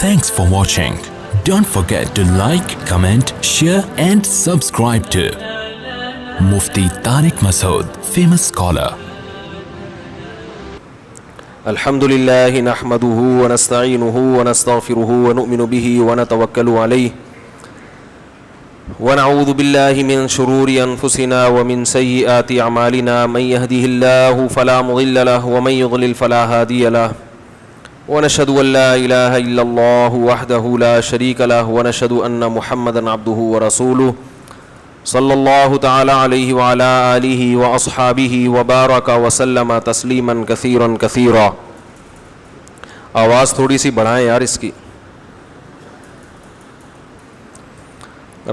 Thanks for watching. Don't forget to like, comment, share and subscribe to Mufti Tariq Masood, famous scholar. الحمدللہ نحمده ونستعینه ونستغفره ونؤمن به ونتوکل علیہ ونعوذ باللہ من شرور انفسنا ومن سیئات اعمالنا من يهده اللہ فلا مضل له ومن يضلل فلا هادی له ونشهد ان لا الہ الا اللہ وحدہ لا شریک له ونشهد ان محمدا عبدہ ورسولہ صلی اللہ تعالی علیہ وعلی آلہ واصحابہ وبارک وسلم تسلیما کثیرا کثیرا. آواز تھوڑی سی بڑھائیں یار اس کی.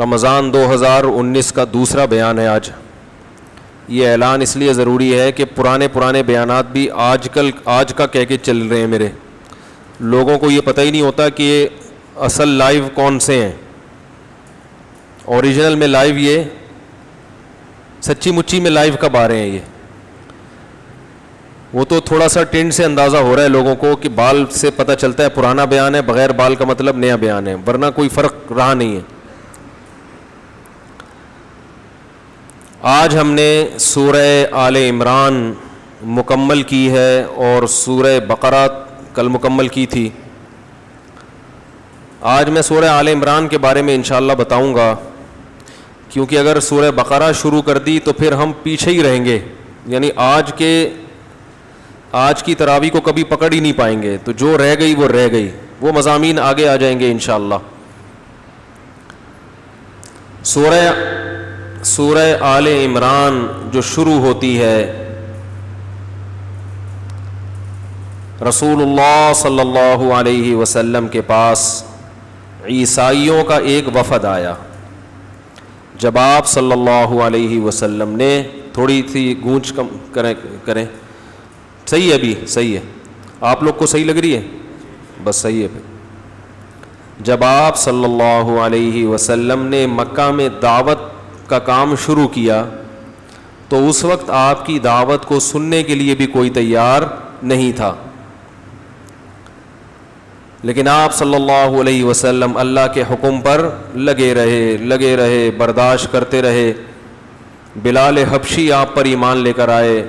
رمضان 2019 کا دوسرا بیان ہے آج. یہ اعلان اس لیے ضروری ہے کہ پرانے بیانات بھی آج کا کہہ کے چل رہے ہیں میرے. لوگوں کو یہ پتہ ہی نہیں ہوتا کہ اصل لائیو کون سے ہیں. اوریجنل میں لائیو یہ سچی مچی میں لائیو کب آ رہے ہیں. یہ وہ تو تھوڑا سا ٹرینڈ سے اندازہ ہو رہا ہے لوگوں کو کہ بال سے پتہ چلتا ہے پرانا بیان ہے, بغیر بال کا مطلب نیا بیان ہے, ورنہ کوئی فرق رہا نہیں ہے. آج ہم نے سورہ آل عمران مکمل کی ہے اور سورہ بقرہ کل مکمل کی تھی. آج میں سورہ آل عمران کے بارے میں انشاءاللہ بتاؤں گا, کیونکہ اگر سورہ بقرہ شروع کر دی تو پھر ہم پیچھے ہی رہیں گے. یعنی آج کی تراویح کو کبھی پکڑ ہی نہیں پائیں گے. تو جو رہ گئی وہ رہ گئی, وہ مضامین آگے آ جائیں گے انشاءاللہ. سورہ آل عمران جو شروع ہوتی ہے, رسول اللہ صلی اللہ علیہ وسلم کے پاس عیسائیوں کا ایک وفد آیا. جب آپ صلی اللہ علیہ وسلم نے تھوڑی سی گونج کم کریں صحیح ہے, ابھی صحیح ہے, آپ لوگ کو صحیح لگ رہی ہے, بس صحیح ہے. پھر جب آپ صلی اللہ علیہ وسلم نے مکہ میں دعوت کا کام شروع کیا تو اس وقت آپ کی دعوت کو سننے کے لیے بھی کوئی تیار نہیں تھا. لیکن آپ صلی اللہ علیہ وسلم اللہ کے حکم پر لگے رہے, برداشت کرتے رہے. بلال حبشی آپ پر ایمان لے کر آئے,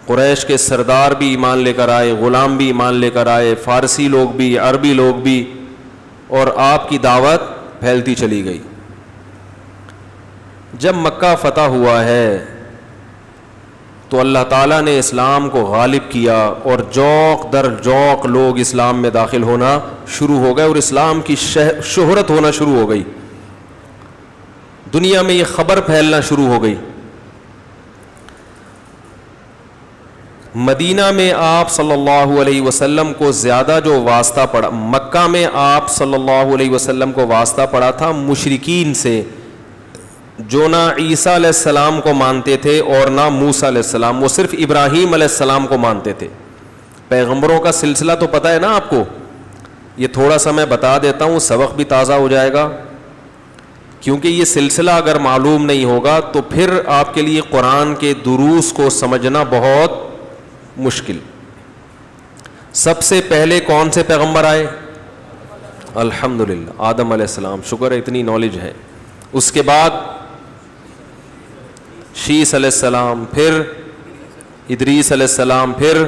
قریش کے سردار بھی ایمان لے کر آئے, غلام بھی ایمان لے کر آئے, فارسی لوگ بھی, عربی لوگ بھی, اور آپ کی دعوت پھیلتی چلی گئی. جب مکہ فتح ہوا ہے تو اللہ تعالیٰ نے اسلام کو غالب کیا اور جوق در جوق لوگ اسلام میں داخل ہونا شروع ہو گئے اور اسلام کی شہرت ہونا شروع ہو گئی. دنیا میں یہ خبر پھیلنا شروع ہو گئی. مدینہ میں آپ صلی اللہ علیہ وسلم کو زیادہ جو واسطہ پڑا, مکہ میں آپ صلی اللہ علیہ وسلم کو واسطہ پڑا تھا مشرکین سے, جو نہ عیسیٰ علیہ السلام کو مانتے تھے اور نہ موسیٰ علیہ السلام, وہ صرف ابراہیم علیہ السلام کو مانتے تھے. پیغمبروں کا سلسلہ تو پتہ ہے نا آپ کو, یہ تھوڑا سا میں بتا دیتا ہوں, سبق بھی تازہ ہو جائے گا. کیونکہ یہ سلسلہ اگر معلوم نہیں ہوگا تو پھر آپ کے لیے قرآن کے دروس کو سمجھنا بہت مشکل. سب سے پہلے کون سے پیغمبر آئے؟ الحمدللہ آدم علیہ السلام. شکر ہے اتنی نالج ہے. اس کے بعد شیس علیہ السلام, پھر ادریس علیہ السلام, پھر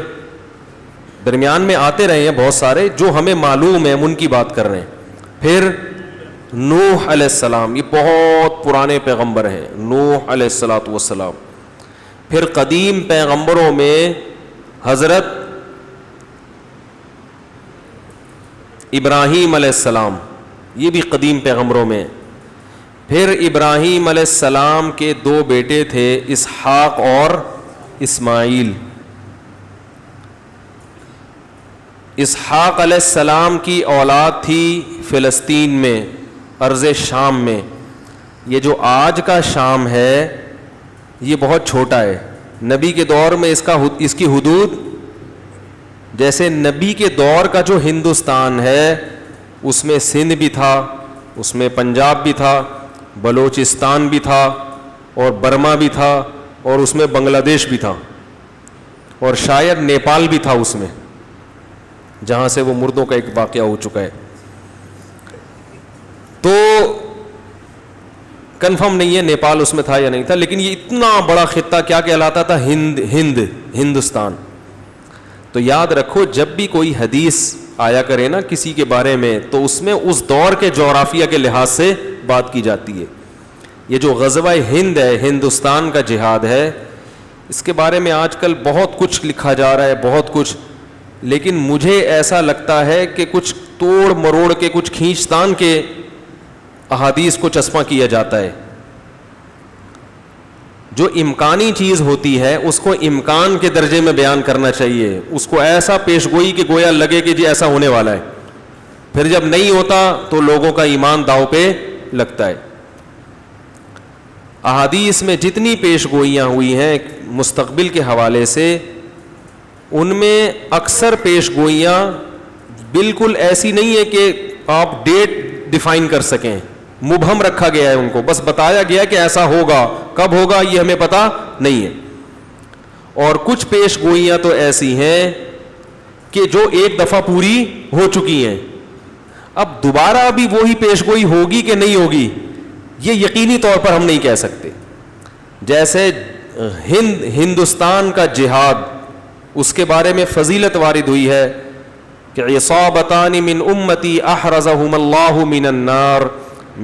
درمیان میں آتے رہے ہیں بہت سارے جو ہمیں معلوم ہیں, ہم ان کی بات کر رہے ہیں. پھر نوح علیہ السلام, یہ بہت پرانے پیغمبر ہیں, نوح علیہ السلام. پھر قدیم پیغمبروں میں حضرت ابراہیم علیہ السلام, یہ بھی قدیم پیغمبروں میں. پھر ابراہیم علیہ السلام کے دو بیٹے تھے, اسحاق اور اسماعیل. اسحاق علیہ السلام کی اولاد تھی فلسطین میں, ارض شام میں. یہ جو آج کا شام ہے یہ بہت چھوٹا ہے. نبی کے دور میں اس کی حدود, جیسے نبی کے دور کا جو ہندوستان ہے اس میں سندھ بھی تھا, اس میں پنجاب بھی تھا, بلوچستان بھی تھا, اور برما بھی تھا, اور اس میں بنگلہ دیش بھی تھا, اور شاید نیپال بھی تھا اس میں. جہاں سے وہ مردوں کا ایک واقعہ ہو چکا ہے. تو کنفرم نہیں ہے نیپال اس میں تھا یا نہیں تھا, لیکن یہ اتنا بڑا خطہ کیا کہلاتا تھا؟ ہندوستان. تو یاد رکھو جب بھی کوئی حدیث آیا کرے نا کسی کے بارے میں, تو اس میں اس دور کے جغرافیہ کے لحاظ سے بات کی جاتی ہے. یہ جو غزوہ ہند ہے, ہندوستان کا جہاد ہے, اس کے بارے میں آج کل بہت کچھ لکھا جا رہا ہے, بہت کچھ, لیکن مجھے ایسا لگتا ہے کہ کچھ توڑ مروڑ کے, کچھ کھینچتان کے احادیث کو چسپاں کیا جاتا ہے. جو امکانی چیز ہوتی ہے اس کو امکان کے درجے میں بیان کرنا چاہیے, اس کو ایسا پیش گوئی کہ گویا لگے کہ جی ایسا ہونے والا ہے. پھر جب نہیں ہوتا تو لوگوں کا ایمان داؤ پہ لگتا ہے. احادیث میں جتنی پیش گوئیاں ہوئی ہیں مستقبل کے حوالے سے, ان میں اکثر پیش گوئیاں بالکل ایسی نہیں ہے کہ آپ ڈیٹ ڈیفائن کر سکیں, مبہم رکھا گیا ہے ان کو, بس بتایا گیا کہ ایسا ہوگا, کب ہوگا یہ ہمیں پتہ نہیں ہے. اور کچھ پیش گوئیاں تو ایسی ہیں کہ جو ایک دفعہ پوری ہو چکی ہیں, اب دوبارہ بھی وہی پیش گوئی ہوگی کہ نہیں ہوگی یہ یقینی طور پر ہم نہیں کہہ سکتے. جیسے ہندوستان کا جہاد, اس کے بارے میں فضیلت وارد ہوئی ہے کہ عصابتان من امتی احرزہم اللہ من النار,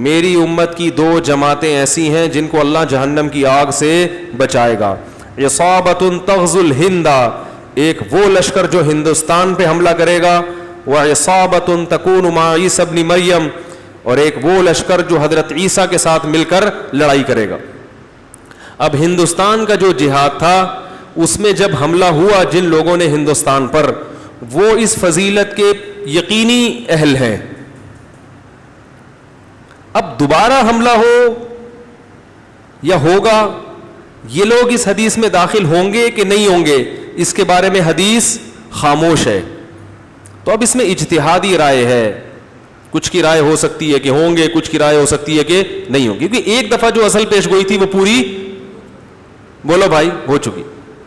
میری امت کی 2 جماعتیں ایسی ہیں جن کو اللہ جہنم کی آگ سے بچائے گا. عصابۃ تغزو الہند, ایک وہ لشکر جو ہندوستان پہ حملہ کرے گا, وعصابۃ تکون مع عیسی ابن مریم, اور ایک وہ لشکر جو حضرت عیسیٰ کے ساتھ مل کر لڑائی کرے گا. اب ہندوستان کا جو جہاد تھا اس میں جب حملہ ہوا جن لوگوں نے ہندوستان پر, وہ اس فضیلت کے یقینی اہل ہیں. اب دوبارہ حملہ ہو یا ہوگا, یہ لوگ اس حدیث میں داخل ہوں گے کہ نہیں ہوں گے, اس کے بارے میں حدیث خاموش ہے. تو اب اس میں اجتہادی رائے ہے, کچھ کی رائے ہو سکتی ہے کہ ہوں گے, کچھ کی رائے ہو سکتی ہے کہ نہیں ہوں گے, کیونکہ ایک دفعہ جو اصل پیش گوئی تھی وہ پوری, بولو بھائی, ہو چکی.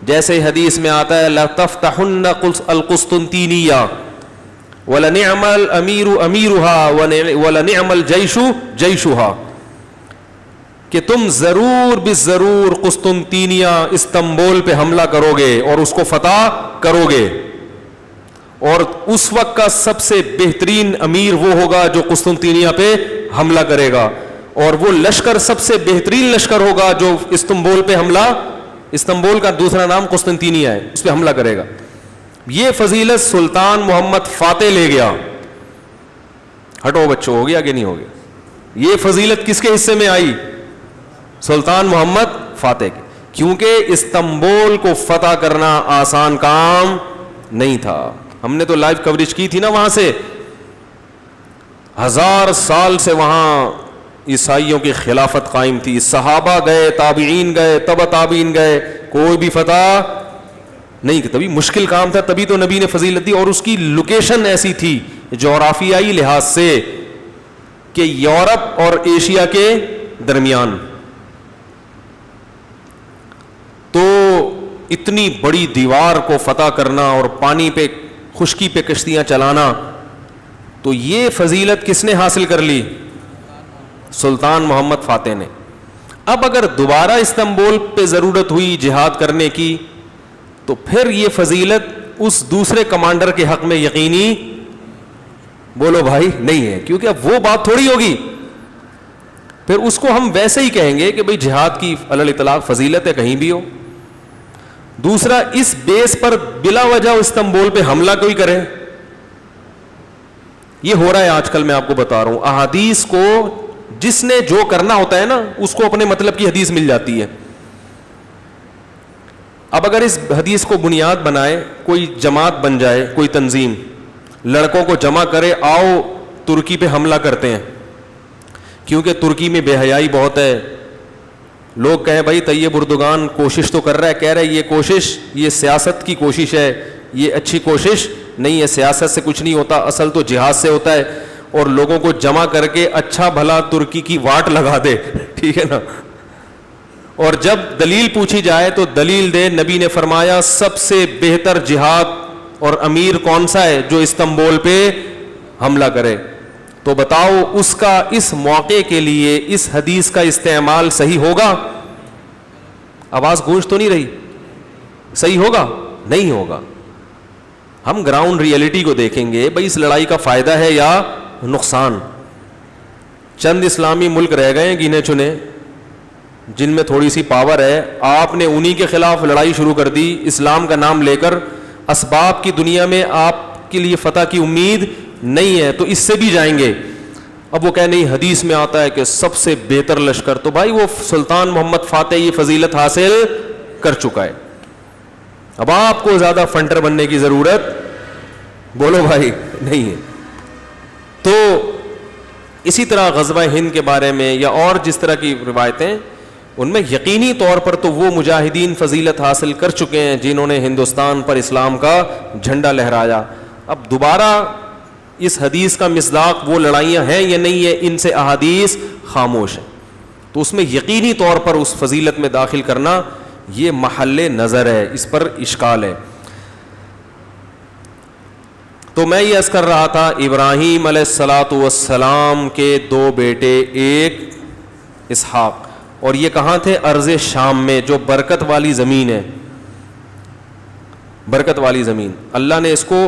جیسے حدیث میں آتا ہے لَتَفْتَحُنَّ الْقُسْطُنْطِينِيَّةَ وَلَنِعْمَ الْأَمِيرُ أَمِيرُهَا وَلَنِعْمَ الْجَيْشُ جَيْشُهَا, کہ تم ضرور بالضرور قسطنطینیہ استنبول پہ حملہ کرو گے اور اس کو فتح کرو گے, اور اس وقت کا سب سے بہترین امیر وہ ہوگا جو قسطنطینیہ پہ حملہ کرے گا, اور وہ لشکر سب سے بہترین لشکر ہوگا جو استنبول پہ حملہ, استنبول کا دوسرا نام قسطنطینیہ ہے, اس پہ حملہ کرے گا. یہ فضیلت سلطان محمد فاتح لے گیا. ہٹو بچوں, ہو گیا کہ نہیں ہو گیا؟ یہ فضیلت کس کے حصے میں آئی؟ سلطان محمد فاتح کے, کیونکہ استنبول کو فتح کرنا آسان کام نہیں تھا. ہم نے تو لائیو کوریج کی تھی نا وہاں سے, 1000 سال سے وہاں عیسائیوں کی خلافت قائم تھی, صحابہ گئے, تابعین گئے, تبع تابعین گئے, کوئی بھی فتح نہیں, تبھی مشکل کام تھا, تبھی تو نبی نے فضیلت دی. اور اس کی لوکیشن ایسی تھی جغرافیائی لحاظ سے کہ یورپ اور ایشیا کے درمیان, تو اتنی بڑی دیوار کو فتح کرنا اور پانی پہ, خشکی پہ کشتیاں چلانا, تو یہ فضیلت کس نے حاصل کر لی؟ سلطان محمد فاتح نے. اب اگر دوبارہ استنبول پہ ضرورت ہوئی جہاد کرنے کی, تو پھر یہ فضیلت اس دوسرے کمانڈر کے حق میں یقینی, بولو بھائی, نہیں ہے, کیونکہ اب وہ بات تھوڑی ہوگی. پھر اس کو ہم ویسے ہی کہیں گے کہ بھئی جہاد کی علی الاطلاق فضیلت ہے, کہیں بھی ہو. دوسرا, اس بیس پر بلا وجہ استنبول پہ حملہ کوئی کرے, یہ ہو رہا ہے آج کل. میں آپ کو بتا رہا ہوں, احادیث کو جس نے جو کرنا ہوتا ہے نا, اس کو اپنے مطلب کی حدیث مل جاتی ہے. اب اگر اس حدیث کو بنیاد بنائے کوئی جماعت بن جائے, کوئی تنظیم لڑکوں کو جمع کرے, آؤ ترکی پہ حملہ کرتے ہیں, کیونکہ ترکی میں بے حیائی بہت ہے. لوگ کہیں بھائی طیب اردگان کوشش تو کر رہا ہے, کہہ رہے یہ کوشش یہ سیاست کی کوشش ہے, یہ اچھی کوشش نہیں ہے, سیاست سے کچھ نہیں ہوتا, اصل تو جہاد سے ہوتا ہے. اور لوگوں کو جمع کر کے اچھا بھلا ترکی کی واٹ لگا دے, ٹھیک ہے نا. اور جب دلیل پوچھی جائے تو دلیل دے, نبی نے فرمایا سب سے بہتر جہاد اور امیر کون سا ہے جو استنبول پہ حملہ کرے. تو بتاؤ اس کا اس موقع کے لیے اس حدیث کا استعمال صحیح ہوگا؟ آواز گونج تو نہیں رہی؟ صحیح ہوگا؟ نہیں ہوگا. ہم گراؤنڈ ریئلٹی کو دیکھیں گے, بھئی اس لڑائی کا فائدہ ہے یا نقصان. چند اسلامی ملک رہ گئے گنے چنے جن میں تھوڑی سی پاور ہے, آپ نے انہی کے خلاف لڑائی شروع کر دی اسلام کا نام لے کر, اسباب کی دنیا میں آپ کے لیے فتح کی امید نہیں ہے تو اس سے بھی جائیں گے. اب وہ کہہ نہیں حدیث میں آتا ہے کہ سب سے بہتر لشکر, تو بھائی وہ سلطان محمد فاتح یہ فضیلت حاصل کر چکا ہے, اب آپ کو زیادہ فنٹر بننے کی ضرورت بولو بھائی نہیں ہے. تو اسی طرح غزوہ ہند کے بارے میں یا اور جس طرح کی روایتیں, ان میں یقینی طور پر تو وہ مجاہدین فضیلت حاصل کر چکے ہیں جنہوں نے ہندوستان پر اسلام کا جھنڈا لہرایا. اب دوبارہ اس حدیث کا مصداق وہ لڑائیاں ہیں یا نہیں ہے, ان سے احادیث خاموش ہیں. تو اس میں یقینی طور پر اس فضیلت میں داخل کرنا یہ محل نظر ہے, اس پر اشکال ہے. تو میں یہ عرض کر رہا تھا, ابراہیم علیہ الصلاۃ والسلام کے دو بیٹے, ایک اسحاق, اور یہ کہاں تھے؟ ارض شام میں, جو برکت والی زمین ہے. برکت والی زمین, اللہ نے اس کو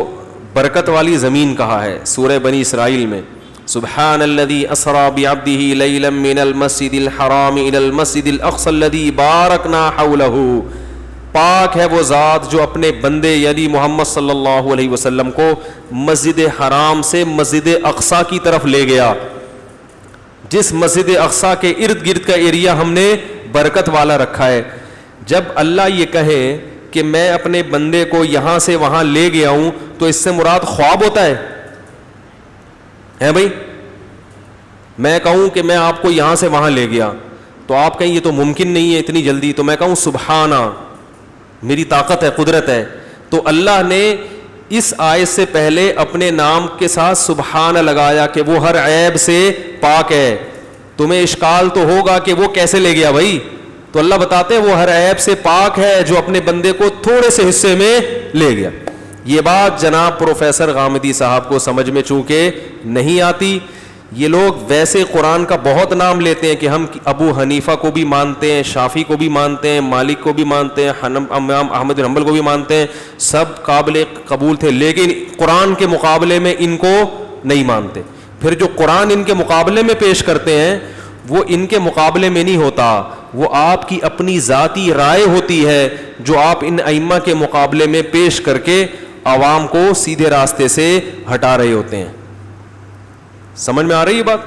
برکت والی زمین کہا ہے سورہ بنی اسرائیل میں. سبحان الذی اسری بعبدہ لیلا من المسجد الحرام الی المسجد الاقصی الذی بارکنا حولہ. پاک ہے وہ ذات جو اپنے بندے یعنی محمد صلی اللہ علیہ وسلم کو مسجد حرام سے مسجد اقصی کی طرف لے گیا, جس مسجد اقصی کے ارد گرد کا ایریا ہم نے برکت والا رکھا ہے. جب اللہ یہ کہے کہ میں اپنے بندے کو یہاں سے وہاں لے گیا ہوں, تو اس سے مراد خواب ہوتا ہے بھائی؟ میں کہوں کہ میں آپ کو یہاں سے وہاں لے گیا, تو آپ کہیں یہ تو ممکن نہیں ہے اتنی جلدی, تو میں کہوں سبحانہ, میری طاقت ہے, قدرت ہے. تو اللہ نے اس آیت سے پہلے اپنے نام کے ساتھ سبحانہ لگایا کہ وہ ہر عیب سے پاک ہے. تمہیں اشکال تو ہوگا کہ وہ کیسے لے گیا بھائی, تو اللہ بتاتے ہیں وہ ہر عیب سے پاک ہے جو اپنے بندے کو تھوڑے سے حصے میں لے گیا. یہ بات جناب پروفیسر غامدی صاحب کو سمجھ میں چونکہ نہیں آتی. یہ لوگ ویسے قرآن کا بہت نام لیتے ہیں کہ ہم ابو حنیفہ کو بھی مانتے ہیں, شافعی کو بھی مانتے ہیں, مالک کو بھی مانتے ہیں, امام احمد بن حنبل کو بھی مانتے ہیں, سب قابل قبول تھے, لیکن قرآن کے مقابلے میں ان کو نہیں مانتے. پھر جو قرآن ان کے مقابلے میں پیش کرتے ہیں وہ ان کے مقابلے میں نہیں ہوتا, وہ آپ کی اپنی ذاتی رائے ہوتی ہے جو آپ ان ائمہ کے مقابلے میں پیش کر کے عوام کو سیدھے راستے سے ہٹا رہے ہوتے ہیں. سمجھ میں آ رہی ہے بات؟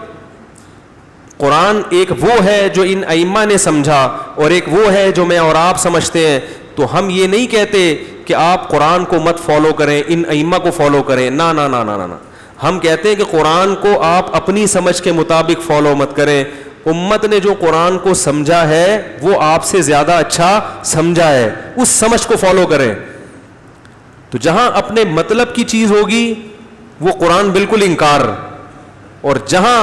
قرآن ایک وہ ہے جو ان ائمہ نے سمجھا اور ایک وہ ہے جو میں اور آپ سمجھتے ہیں. تو ہم یہ نہیں کہتے کہ آپ قرآن کو مت فالو کریں, ان ائمہ کو فالو کریں, نا نا نا نا نا. ہم کہتے ہیں کہ قرآن کو آپ اپنی سمجھ کے مطابق فالو مت کریں. امت نے جو قرآن کو سمجھا ہے وہ آپ سے زیادہ اچھا سمجھا ہے, اس سمجھ کو فالو کریں. تو جہاں اپنے مطلب کی چیز ہوگی وہ قرآن بالکل انکار, اور جہاں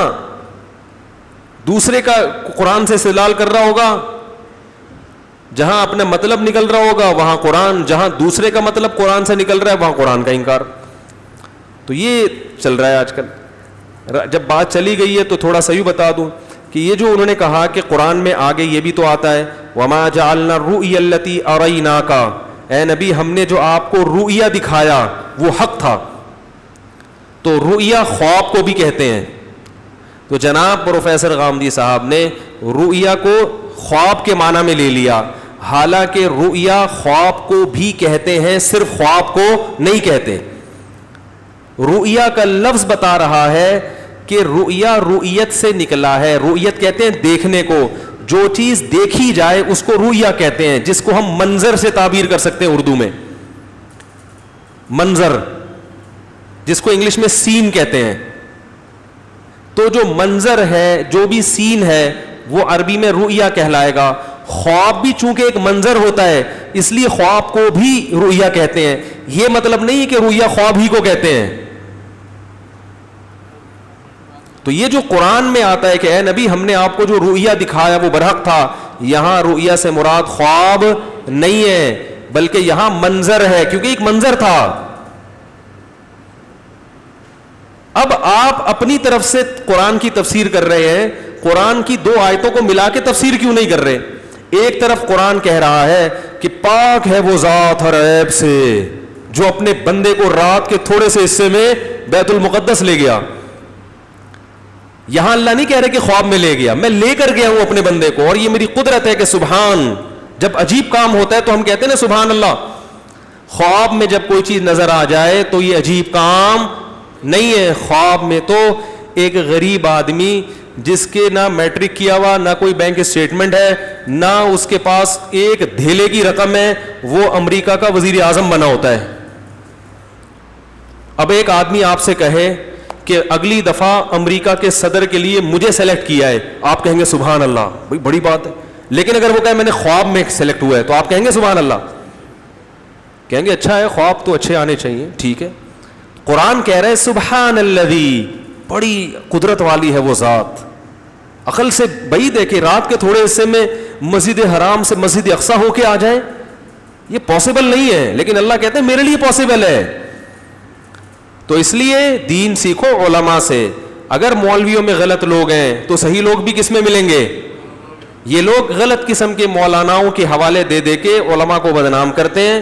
دوسرے کا قرآن سے استدلال کر رہا ہوگا, جہاں اپنا مطلب نکل رہا ہوگا وہاں قرآن, جہاں دوسرے کا مطلب قرآن سے نکل رہا ہے وہاں قرآن کا انکار. تو یہ چل رہا ہے آج کل. جب بات چلی گئی ہے تو تھوڑا سا یوں بتا دوں کہ یہ جو انہوں نے کہا کہ قرآن میں آگے یہ بھی تو آتا ہے وَمَا جَعَلْنَا الرُّؤْيَا الَّتِي أَرَيْنَاكَ, اے نبی ہم نے جو آپ کو رؤیا دکھایا وہ حق تھا. تو رؤیا خواب کو بھی کہتے ہیں. تو جناب پروفیسر غامدی صاحب نے رؤیا کو خواب کے معنی میں لے لیا, حالانکہ رؤیا خواب کو بھی کہتے ہیں, صرف خواب کو نہیں کہتے. رؤیا کا لفظ بتا رہا ہے کہ رؤیا رؤیت سے نکلا ہے. رؤیت کہتے ہیں دیکھنے کو, جو چیز دیکھی جائے اس کو رؤیا کہتے ہیں, جس کو ہم منظر سے تعبیر کر سکتے ہیں اردو میں, منظر, جس کو انگلش میں سین کہتے ہیں. تو جو منظر ہے, جو بھی سین ہے, وہ عربی میں رؤیا کہلائے گا. خواب بھی چونکہ ایک منظر ہوتا ہے اس لیے خواب کو بھی رؤیا کہتے ہیں. یہ مطلب نہیں کہ رؤیا خواب ہی کو کہتے ہیں. تو یہ جو قرآن میں آتا ہے کہ اے نبی ہم نے آپ کو جو رؤیا دکھایا وہ برحق تھا, یہاں رؤیا سے مراد خواب نہیں ہے بلکہ یہاں منظر ہے, کیونکہ ایک منظر تھا. اب آپ اپنی طرف سے قرآن کی تفسیر کر رہے ہیں, قرآن کی 2 آیتوں کو ملا کے تفسیر کیوں نہیں کر رہے؟ ایک طرف قرآن کہہ رہا ہے کہ پاک ہے وہ ذات ہر عیب سے جو اپنے بندے کو رات کے تھوڑے سے حصے میں بیت المقدس لے گیا. یہاں اللہ نہیں کہہ رہے کہ خواب میں لے گیا, میں لے کر گیا ہوں اپنے بندے کو, اور یہ میری قدرت ہے کہ سبحان. جب عجیب کام ہوتا ہے تو ہم کہتے ہیں نا سبحان اللہ. خواب میں جب کوئی چیز نظر آ جائے تو یہ عجیب کام نہیں ہے. خواب میں تو ایک غریب آدمی جس کے نہ میٹرک کیا ہوا, نہ کوئی بینک اسٹیٹمنٹ ہے, نہ اس کے پاس ایک دھیلے کی رقم ہے, وہ امریکہ کا وزیر اعظم بنا ہوتا ہے. اب ایک آدمی آپ سے کہے کہ اگلی دفعہ امریکہ کے صدر کے لیے مجھے سلیکٹ کیا ہے, آپ کہیں گے سبحان اللہ, بھائی بڑی بات ہے. لیکن اگر وہ کہے میں نے خواب میں سلیکٹ ہوا ہے تو آپ کہیں گے سبحان اللہ, کہیں گے اچھا ہے, خواب تو اچھے آنے چاہیے, ٹھیک ہے. قرآن کہہ رہے سبحان الذی, بڑی قدرت والی ہے وہ ذات. عقل سے بعید ہے کہ رات کے تھوڑے حصے میں مسجد حرام سے مسجد اقصیٰ ہو کے آ جائیں, یہ پاسبل نہیں ہے. لیکن اللہ کہتے ہیں میرے لیے پاسبل ہے. تو اس لیے دین سیکھو علماء سے. اگر مولویوں میں غلط لوگ ہیں تو صحیح لوگ بھی کس میں ملیں گے؟ یہ لوگ غلط قسم کے مولاناؤں کے حوالے دے دے کے علماء کو بدنام کرتے ہیں.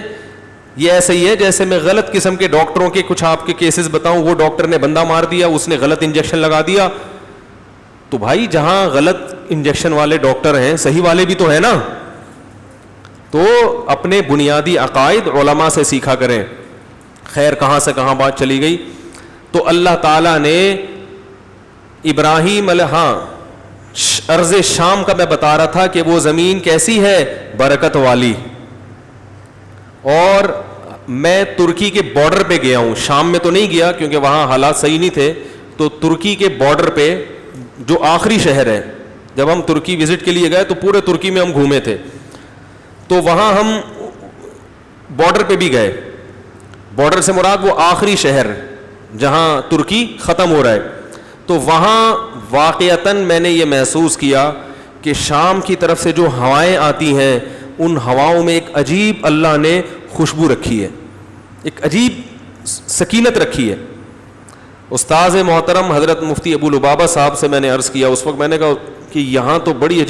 یہ ایسے ہی ہے جیسے میں غلط قسم کے ڈاکٹروں کے کچھ آپ کے کیسز بتاؤں, وہ ڈاکٹر نے بندہ مار دیا, اس نے غلط انجیکشن لگا دیا. تو بھائی جہاں غلط انجیکشن والے ڈاکٹر ہیں, صحیح والے بھی تو ہیں نا. تو اپنے بنیادی عقائد علماء سے سیکھا کریں. خیر کہاں سے کہاں بات چلی گئی. تو اللہ تعالیٰ نے ابراہیم ارض شام کا میں بتا رہا تھا کہ وہ زمین کیسی ہے, برکت والی. اور میں ترکی کے بارڈر پہ گیا ہوں, شام میں تو نہیں گیا کیونکہ وہاں حالات صحیح نہیں تھے. تو ترکی کے بارڈر پہ جو آخری شہر ہے, جب ہم ترکی وزٹ کے لیے گئے تو پورے ترکی میں ہم گھومے تھے. تو وہاں ہم بارڈر پہ بھی گئے. بارڈر سے مراد وہ آخری شہر جہاں ترکی ختم ہو رہا ہے. تو وہاں واقعتاً میں نے یہ محسوس کیا کہ شام کی طرف سے جو ہوائیں آتی ہیں, ان ہواؤں میں ایک عجیب اللہ نے خوشبو رکھی ہے, ایک عجیب سکینت رکھی ہے. استاذ محترم حضرت مفتی ابو لبابہ صاحب سے میں نے عرض کیا, اس وقت میں نے کہا کہ یہاں تو بڑی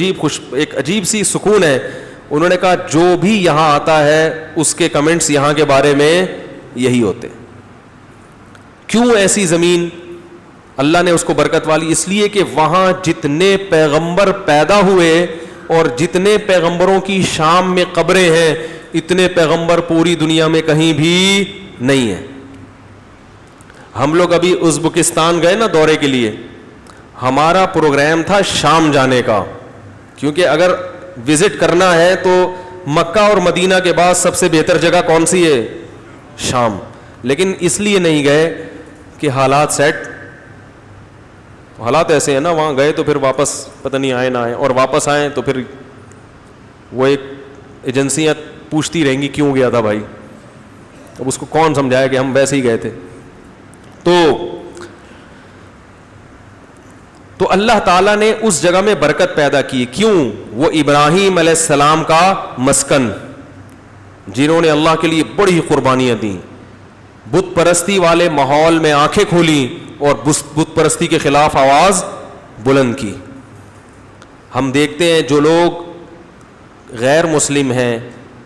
ایک عجیب سی سکون ہے. انہوں نے کہا جو بھی یہاں آتا ہے اس کے کمنٹس یہاں کے بارے میں یہی ہوتے. کیوں ایسی زمین اللہ نے اس کو برکت والی؟ اس لیے کہ وہاں جتنے پیغمبر پیدا ہوئے اور جتنے پیغمبروں کی شام میں قبریں ہیں, اتنے پیغمبر پوری دنیا میں کہیں بھی نہیں ہیں. ہم لوگ ابھی ازبکستان گئے نا دورے کے لیے, ہمارا پروگرام تھا شام جانے کا, کیونکہ اگر وزٹ کرنا ہے تو مکہ اور مدینہ کے بعد سب سے بہتر جگہ کون سی ہے؟ شام. لیکن اس لیے نہیں گئے کہ حالات ایسے ہیں نا, وہاں گئے تو پھر واپس پتہ نہیں آئے نہ آئے, اور واپس آئیں تو پھر وہ ایک ایجنسیاں پوچھتی رہیں گی کیوں گیا تھا بھائی. اب اس کو کون سمجھایا کہ ہم ویسے ہی گئے تھے. تو اللہ تعالیٰ نے اس جگہ میں برکت پیدا کی. کیوں؟ وہ ابراہیم علیہ السلام کا مسکن, جنہوں نے اللہ کے لیے بڑی قربانیاں دیں, بت پرستی والے ماحول میں آنکھیں کھولیں اور بت پرستی کے خلاف آواز بلند کی. ہم دیکھتے ہیں جو لوگ غیر مسلم ہیں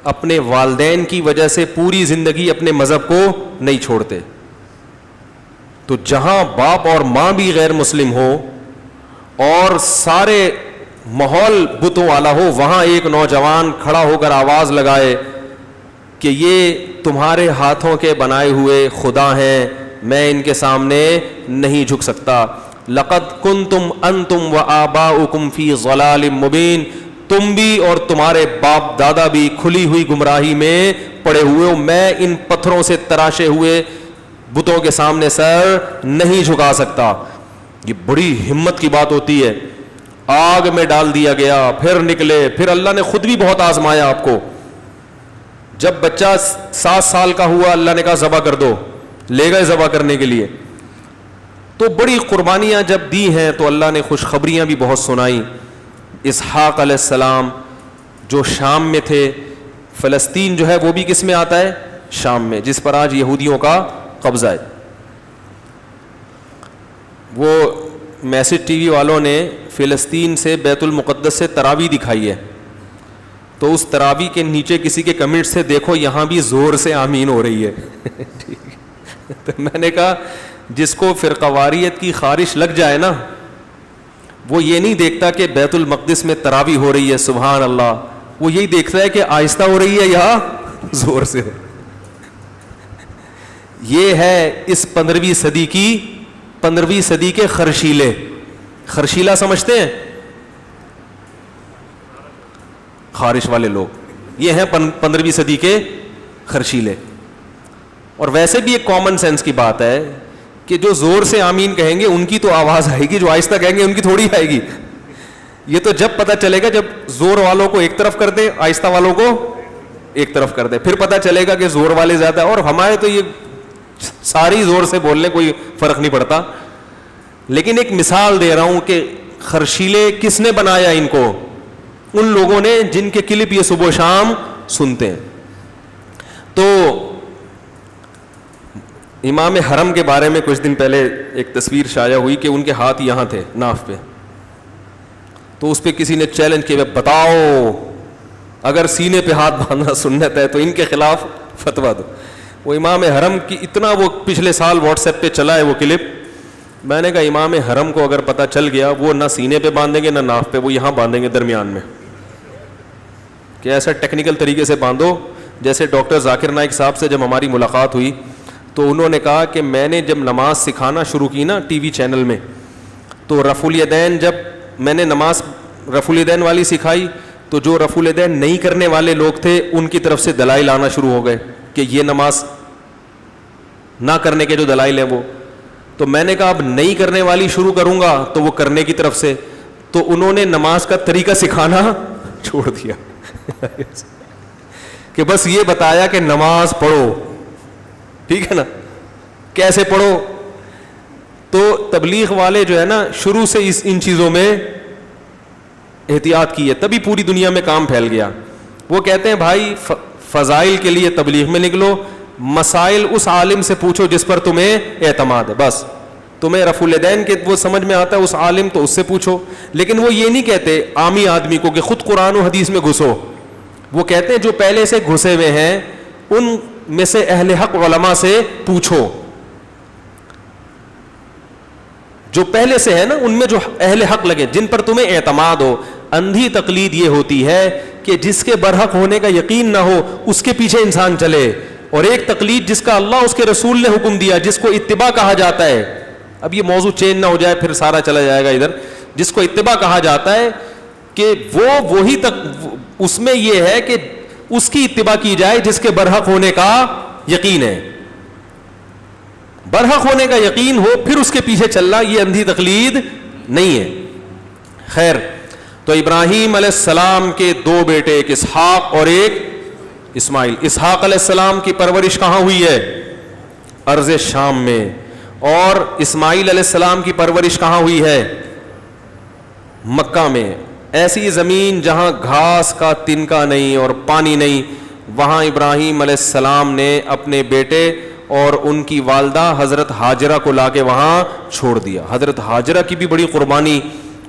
اپنے والدین کی وجہ سے پوری زندگی اپنے مذہب کو نہیں چھوڑتے. تو جہاں باپ اور ماں بھی غیر مسلم ہو اور سارے ماحول بتوں والا ہو, وہاں ایک نوجوان کھڑا ہو کر آواز لگائے کہ یہ تمہارے ہاتھوں کے بنائے ہوئے خدا ہیں, میں ان کے سامنے نہیں جھک سکتا. لقد کنتم انتم وآباؤکم فی ضلال مبین, تم بھی اور تمہارے باپ دادا بھی کھلی ہوئی گمراہی میں پڑے ہوئے ہو, میں ان پتھروں سے تراشے ہوئے بتوں کے سامنے سر نہیں جھکا سکتا. یہ بڑی ہمت کی بات ہوتی ہے. آگ میں ڈال دیا گیا, پھر نکلے, پھر اللہ نے خود بھی بہت آزمایا آپ کو. جب بچہ 7 سال کا ہوا اللہ نے کہا ذبح کر دو, لے گئے ذبح کرنے کے لیے. تو بڑی قربانیاں جب دی ہیں تو اللہ نے خوشخبریاں بھی بہت سنائیں. اسحاق علیہ السلام جو شام میں تھے, فلسطین جو ہے وہ بھی کس میں آتا ہے؟ شام میں, جس پر آج یہودیوں کا قبضہ ہے. وہ میسج ٹی وی والوں نے فلسطین سے بیت المقدس سے تراویح دکھائی ہے, تو اس تراویح کے نیچے کسی کے کمنٹ سے دیکھو یہاں بھی زور سے آمین ہو رہی ہے. تو میں نے کہا جس کو فرقہ واریت کی خارش لگ جائے نا, وہ یہ نہیں دیکھتا کہ بیت المقدس میں تراویح ہو رہی ہے سبحان اللہ, وہ یہی دیکھتا ہے کہ آہستہ ہو رہی ہے یا زور سے. یہ ہے اس 15ویں صدی کے خرشیلے. خرشیلا سمجھتے ہیں؟ خارش والے لوگ, یہ ہیں 15ویں صدی کے خرشیلے. اور ویسے بھی ایک کامن سینس کی بات ہے کہ جو زور سے آمین کہیں گے ان کی تو آواز آئے گی, جو آہستہ کہیں گے ان کی تھوڑی آئے گی. یہ تو جب پتہ چلے گا جب زور والوں کو ایک طرف کر دے, آہستہ والوں کو ایک طرف کر دے, پھر پتہ چلے گا کہ زور والے زیادہ. اور ہمارے تو یہ ساری زور سے بولنے کوئی فرق نہیں پڑتا. لیکن ایک مثال دے رہا ہوں کہ خرشیلے کس نے بنایا ان کو؟ ان لوگوں نے جن کے کلپ یہ صبح و شام سنتے ہیں. تو امام حرم کے بارے میں کچھ دن پہلے ایک تصویر شائع ہوئی کہ ان کے ہاتھ یہاں تھے ناف پہ, تو اس پہ کسی نے چیلنج کیا بتاؤ اگر سینے پہ ہاتھ باندھنا سنت ہے تو ان کے خلاف فتویٰ دو. وہ امام حرم کی اتنا وہ پچھلے سال واٹس ایپ پہ چلا ہے وہ کلپ. میں نے کہا امام حرم کو اگر پتہ چل گیا وہ نہ سینے پہ باندھیں گے نہ ناف پہ, وہ یہاں باندھیں گے درمیان میں, کہ ایسا ٹیکنیکل طریقے سے باندھو. جیسے ڈاکٹر ذاکر نائک صاحب سے جب ہماری ملاقات ہوئی تو انہوں نے کہا کہ میں نے جب نماز سکھانا شروع کی نا ٹی وی چینل میں, تو رفع الیدین جب میں نے نماز رفع الیدین والی سکھائی تو جو رفع الیدین نہیں کرنے والے لوگ تھے ان کی طرف سے دلائل آنا شروع ہو گئے کہ یہ نماز نہ کرنے کے جو دلائل ہیں وہ. تو میں نے کہا اب نہیں کرنے والی شروع کروں گا تو وہ کرنے کی طرف سے, تو انہوں نے نماز کا طریقہ سکھانا چھوڑ دیا کہ بس یہ بتایا کہ نماز پڑھو, ٹھیک ہے نا, کیسے پڑھو. تو تبلیغ والے جو ہے نا شروع سے ان چیزوں میں احتیاط کی ہے, تبھی پوری دنیا میں کام پھیل گیا. وہ کہتے ہیں بھائی فضائل کے لیے تبلیغ میں نکلو, مسائل اس عالم سے پوچھو جس پر تمہیں اعتماد ہے. بس تمہیں رفع الیدین کے وہ سمجھ میں آتا ہے اس عالم, تو اس سے پوچھو. لیکن وہ یہ نہیں کہتے عامی آدمی کو کہ خود قرآن و حدیث میں گھسو. وہ کہتے ہیں جو پہلے سے گھسے ہوئے ہیں ان میں سے اہل حق علماء سے پوچھو. جو پہلے سے ہے نا ان میں جو اہل حق لگے, جن پر تمہیں اعتماد ہو. اندھی تقلید یہ ہوتی ہے کہ جس کے برحق ہونے کا یقین نہ ہو اس کے پیچھے انسان چلے, اور ایک تقلید جس کا اللہ اس کے رسول نے حکم دیا جس کو اتباع کہا جاتا ہے. اب یہ موضوع چینج نہ ہو جائے پھر سارا چلا جائے گا ادھر. جس کو اتباع کہا جاتا ہے کہ وہی تک اس میں یہ ہے کہ اس کی اتباع کی جائے جس کے برحق ہونے کا یقین ہے. برحق ہونے کا یقین ہو پھر اس کے پیچھے چلنا, یہ اندھی تقلید نہیں ہے. خیر, تو ابراہیم علیہ السلام کے 2 بیٹے, ایک اسحاق اور ایک اسماعیل. اسحاق علیہ السلام کی پرورش کہاں ہوئی ہے؟ ارض شام میں. اور اسماعیل علیہ السلام کی پرورش کہاں ہوئی ہے؟ مکہ میں. ایسی زمین جہاں گھاس کا تنکا نہیں اور پانی نہیں, وہاں ابراہیم علیہ السلام نے اپنے بیٹے اور ان کی والدہ حضرت ہاجرہ کو لا کے وہاں چھوڑ دیا. حضرت ہاجرہ کی بھی بڑی قربانی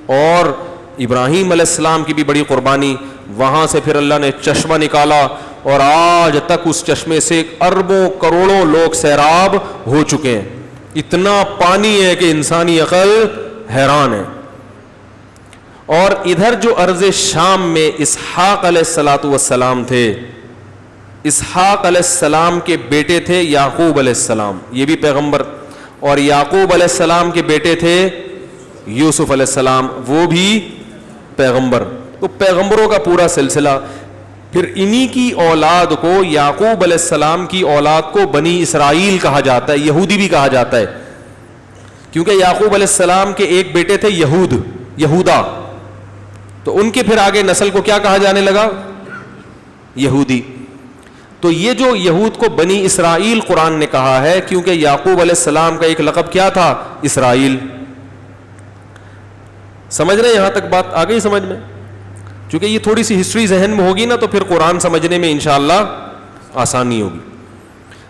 اور ابراہیم علیہ السلام کی بھی بڑی قربانی. وہاں سے پھر اللہ نے چشمہ نکالا اور آج تک اس چشمے سے اربوں کروڑوں لوگ سیراب ہو چکے ہیں. اتنا پانی ہے کہ انسانی عقل حیران ہے. اور ادھر جو ارض شام میں اسحاق علیہ السلام تھے, اسحاق علیہ السلام کے بیٹے تھے یعقوب علیہ السلام, یہ بھی پیغمبر, اور یعقوب علیہ السلام کے بیٹے تھے یوسف علیہ السلام, وہ بھی پیغمبر. تو پیغمبروں کا پورا سلسلہ. پھر انہی کی اولاد کو, یعقوب علیہ السلام کی اولاد کو بنی اسرائیل کہا جاتا ہے, یہودی بھی کہا جاتا ہے, کیونکہ یعقوب علیہ السلام کے ایک بیٹے تھے یہودا, تو ان کے پھر آگے نسل کو کیا کہا جانے لگا؟ یہودی. تو یہ جو یہود کو بنی اسرائیل قرآن نے کہا ہے کیونکہ یعقوب علیہ السلام کا ایک لقب کیا تھا؟ اسرائیل. سمجھ رہے ہیں یہاں تک بات آ گئی سمجھ میں؟ چونکہ یہ تھوڑی سی ہسٹری ذہن میں ہوگی نا تو پھر قرآن سمجھنے میں انشاءاللہ آسانی ہوگی.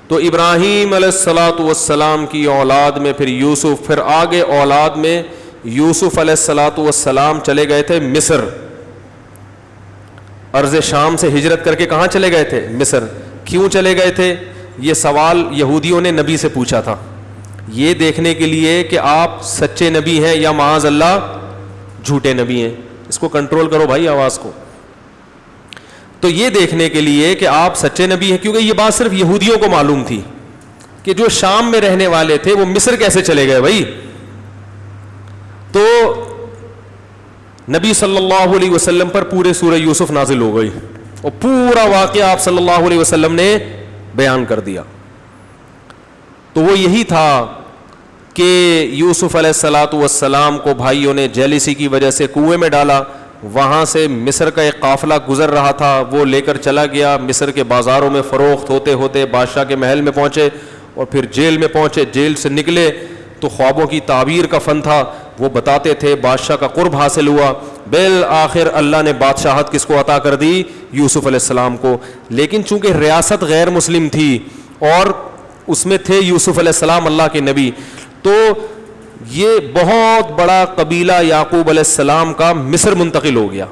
تو ابراہیم علیہ الصلاۃ والسلام کی اولاد میں پھر یوسف، پھر آگے اولاد میں یوسف علیہ الصلاۃ والسلام چلے گئے تھے مصر، ارض شام سے ہجرت کر کے کہاں چلے گئے تھے؟ مصر۔ کیوں چلے گئے تھے؟ یہ سوال یہودیوں نے نبی سے پوچھا تھا، یہ دیکھنے کے لیے کہ آپ سچے نبی ہیں یا معاذ اللہ جھوٹے نبی ہیں۔ اس کو کنٹرول کرو بھائی آواز کو۔ تو یہ دیکھنے کے لیے کہ آپ سچے نبی ہیں، کیونکہ یہ بات صرف یہودیوں کو معلوم تھی کہ جو شام میں رہنے والے تھے وہ مصر کیسے چلے گئے بھائی۔ تو نبی صلی اللہ علیہ وسلم پر پورے سورہ یوسف نازل ہو گئی اور پورا واقعہ آپ صلی اللہ علیہ وسلم نے بیان کر دیا۔ تو وہ یہی تھا کہ یوسف علیہ الصلاۃ والسلام کو بھائیوں نے جیلیسی کی وجہ سے کنویں میں ڈالا، وہاں سے مصر کا ایک قافلہ گزر رہا تھا، وہ لے کر چلا گیا، مصر کے بازاروں میں فروخت ہوتے ہوتے بادشاہ کے محل میں پہنچے اور پھر جیل میں پہنچے، جیل سے نکلے تو خوابوں کی تعبیر کا فن تھا، وہ بتاتے تھے، بادشاہ کا قرب حاصل ہوا، بالآخر اللہ نے بادشاہت کس کو عطا کر دی؟ یوسف علیہ السلام کو۔ لیکن چونکہ ریاست غیر مسلم تھی اور اس میں تھے یوسف علیہ السلام اللہ کے نبی، تو یہ بہت بڑا قبیلہ یعقوب علیہ السلام کا مصر منتقل ہو گیا۔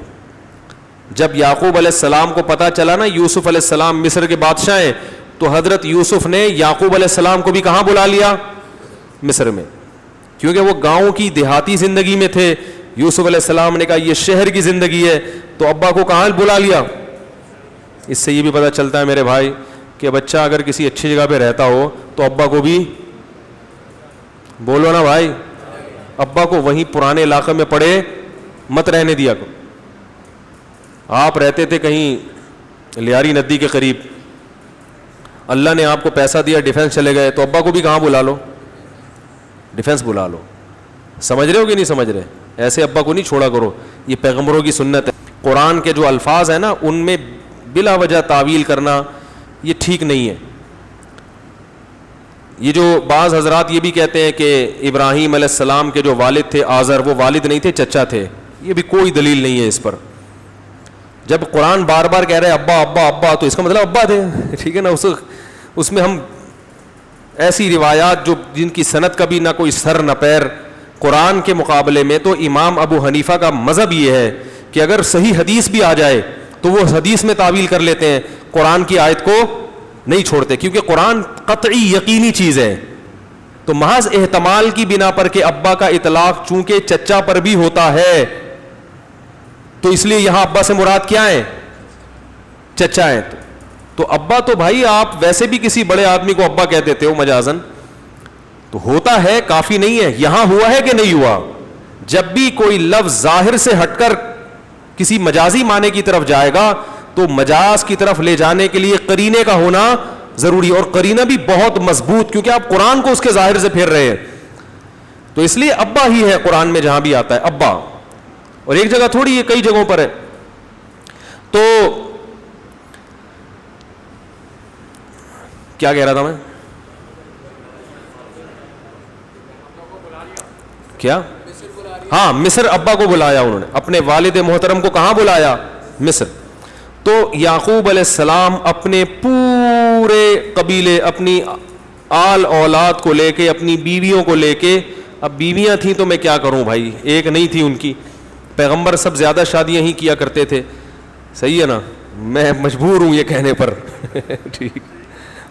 جب یعقوب علیہ السلام کو پتہ چلا نا یوسف علیہ السلام مصر کے بادشاہ ہیں، تو حضرت یوسف نے یعقوب علیہ السلام کو بھی کہاں بلا لیا؟ مصر میں، کیونکہ وہ گاؤں کی دیہاتی زندگی میں تھے۔ یوسف علیہ السلام نے کہا یہ شہر کی زندگی ہے، تو ابا کو کہاں بلا لیا؟ اس سے یہ بھی پتہ چلتا ہے میرے بھائی کہ بچہ اگر کسی اچھی جگہ پہ رہتا ہو تو ابا کو بھی بولو نا بھائی، ابا کو وہیں پرانے علاقے میں پڑے مت رہنے دیا کو۔ آپ رہتے تھے کہیں لیاری ندی کے قریب، اللہ نے آپ کو پیسہ دیا، ڈیفینس چلے گئے، تو ابا کو بھی کہاں بلا لو؟ ڈیفینس بلا لو۔ سمجھ رہے ہو کہ نہیں سمجھ رہے؟ ایسے ابا کو نہیں چھوڑا کرو، یہ پیغمبروں کی سنت ہے۔ قرآن کے جو الفاظ ہیں نا ان میں بلا وجہ تعویل کرنا یہ ٹھیک نہیں ہے۔ یہ جو بعض حضرات یہ بھی کہتے ہیں کہ ابراہیم علیہ السلام کے جو والد تھے آزر، وہ والد نہیں تھے، چچا تھے، یہ بھی کوئی دلیل نہیں ہے اس پر۔ جب قرآن بار بار کہہ رہے ابا ابا ابا تو اس کا مطلب ابا تھے، ٹھیک ہے نا۔ اس میں ہم ایسی روایات جو جن کی سند کا بھی نہ کوئی سر نہ پیر، قرآن کے مقابلے میں تو امام ابو حنیفہ کا مذہب یہ ہے کہ اگر صحیح حدیث بھی آ جائے تو وہ حدیث میں تعویل کر لیتے ہیں، قرآن کی آیت کو نہیں چھوڑتے، کیونکہ قرآن قطعی یقینی چیز ہے۔ تو محض احتمال کی بنا پر کہ ابا کا اطلاق چونکہ چچا پر بھی ہوتا ہے، تو اس لیے یہاں ابا سے مراد کیا ہے؟ چچا ہے۔ تو ابا تو بھائی آپ ویسے بھی کسی بڑے آدمی کو ابا کہہ دیتے ہو مجازن، تو ہوتا ہے، کافی نہیں ہے۔ یہاں ہوا ہے کہ نہیں ہوا؟ جب بھی کوئی لفظ ظاہر سے ہٹ کر کسی مجازی معنی کی طرف جائے گا تو مجاز کی طرف لے جانے کے لیے قرینے کا ہونا ضروری، اور قرینہ بھی بہت مضبوط، کیونکہ آپ قرآن کو اس کے ظاہر سے پھیر رہے ہیں۔ تو اس لیے ابا ہی ہے قرآن میں جہاں بھی آتا ہے ابا، اور ایک جگہ تھوڑی، یہ کئی جگہوں پر ہے۔ تو کیا کہہ رہا تھا میں؟ کیا؟ ہاں، مصر ابا کو بلایا انہوں نے، اپنے والد محترم کو کہاں بلایا؟ مصر۔ تو یعقوب علیہ السلام اپنے پورے قبیلے، اپنی آل اولاد کو لے کے، اپنی بیویوں کو لے کے، اب بیویاں تھیں تو میں کیا کروں بھائی، ایک نہیں تھی ان کی، پیغمبر سب زیادہ شادیاں ہی کیا کرتے تھے، صحیح ہے نا، میں مجبور ہوں یہ کہنے پر ٹھیک۔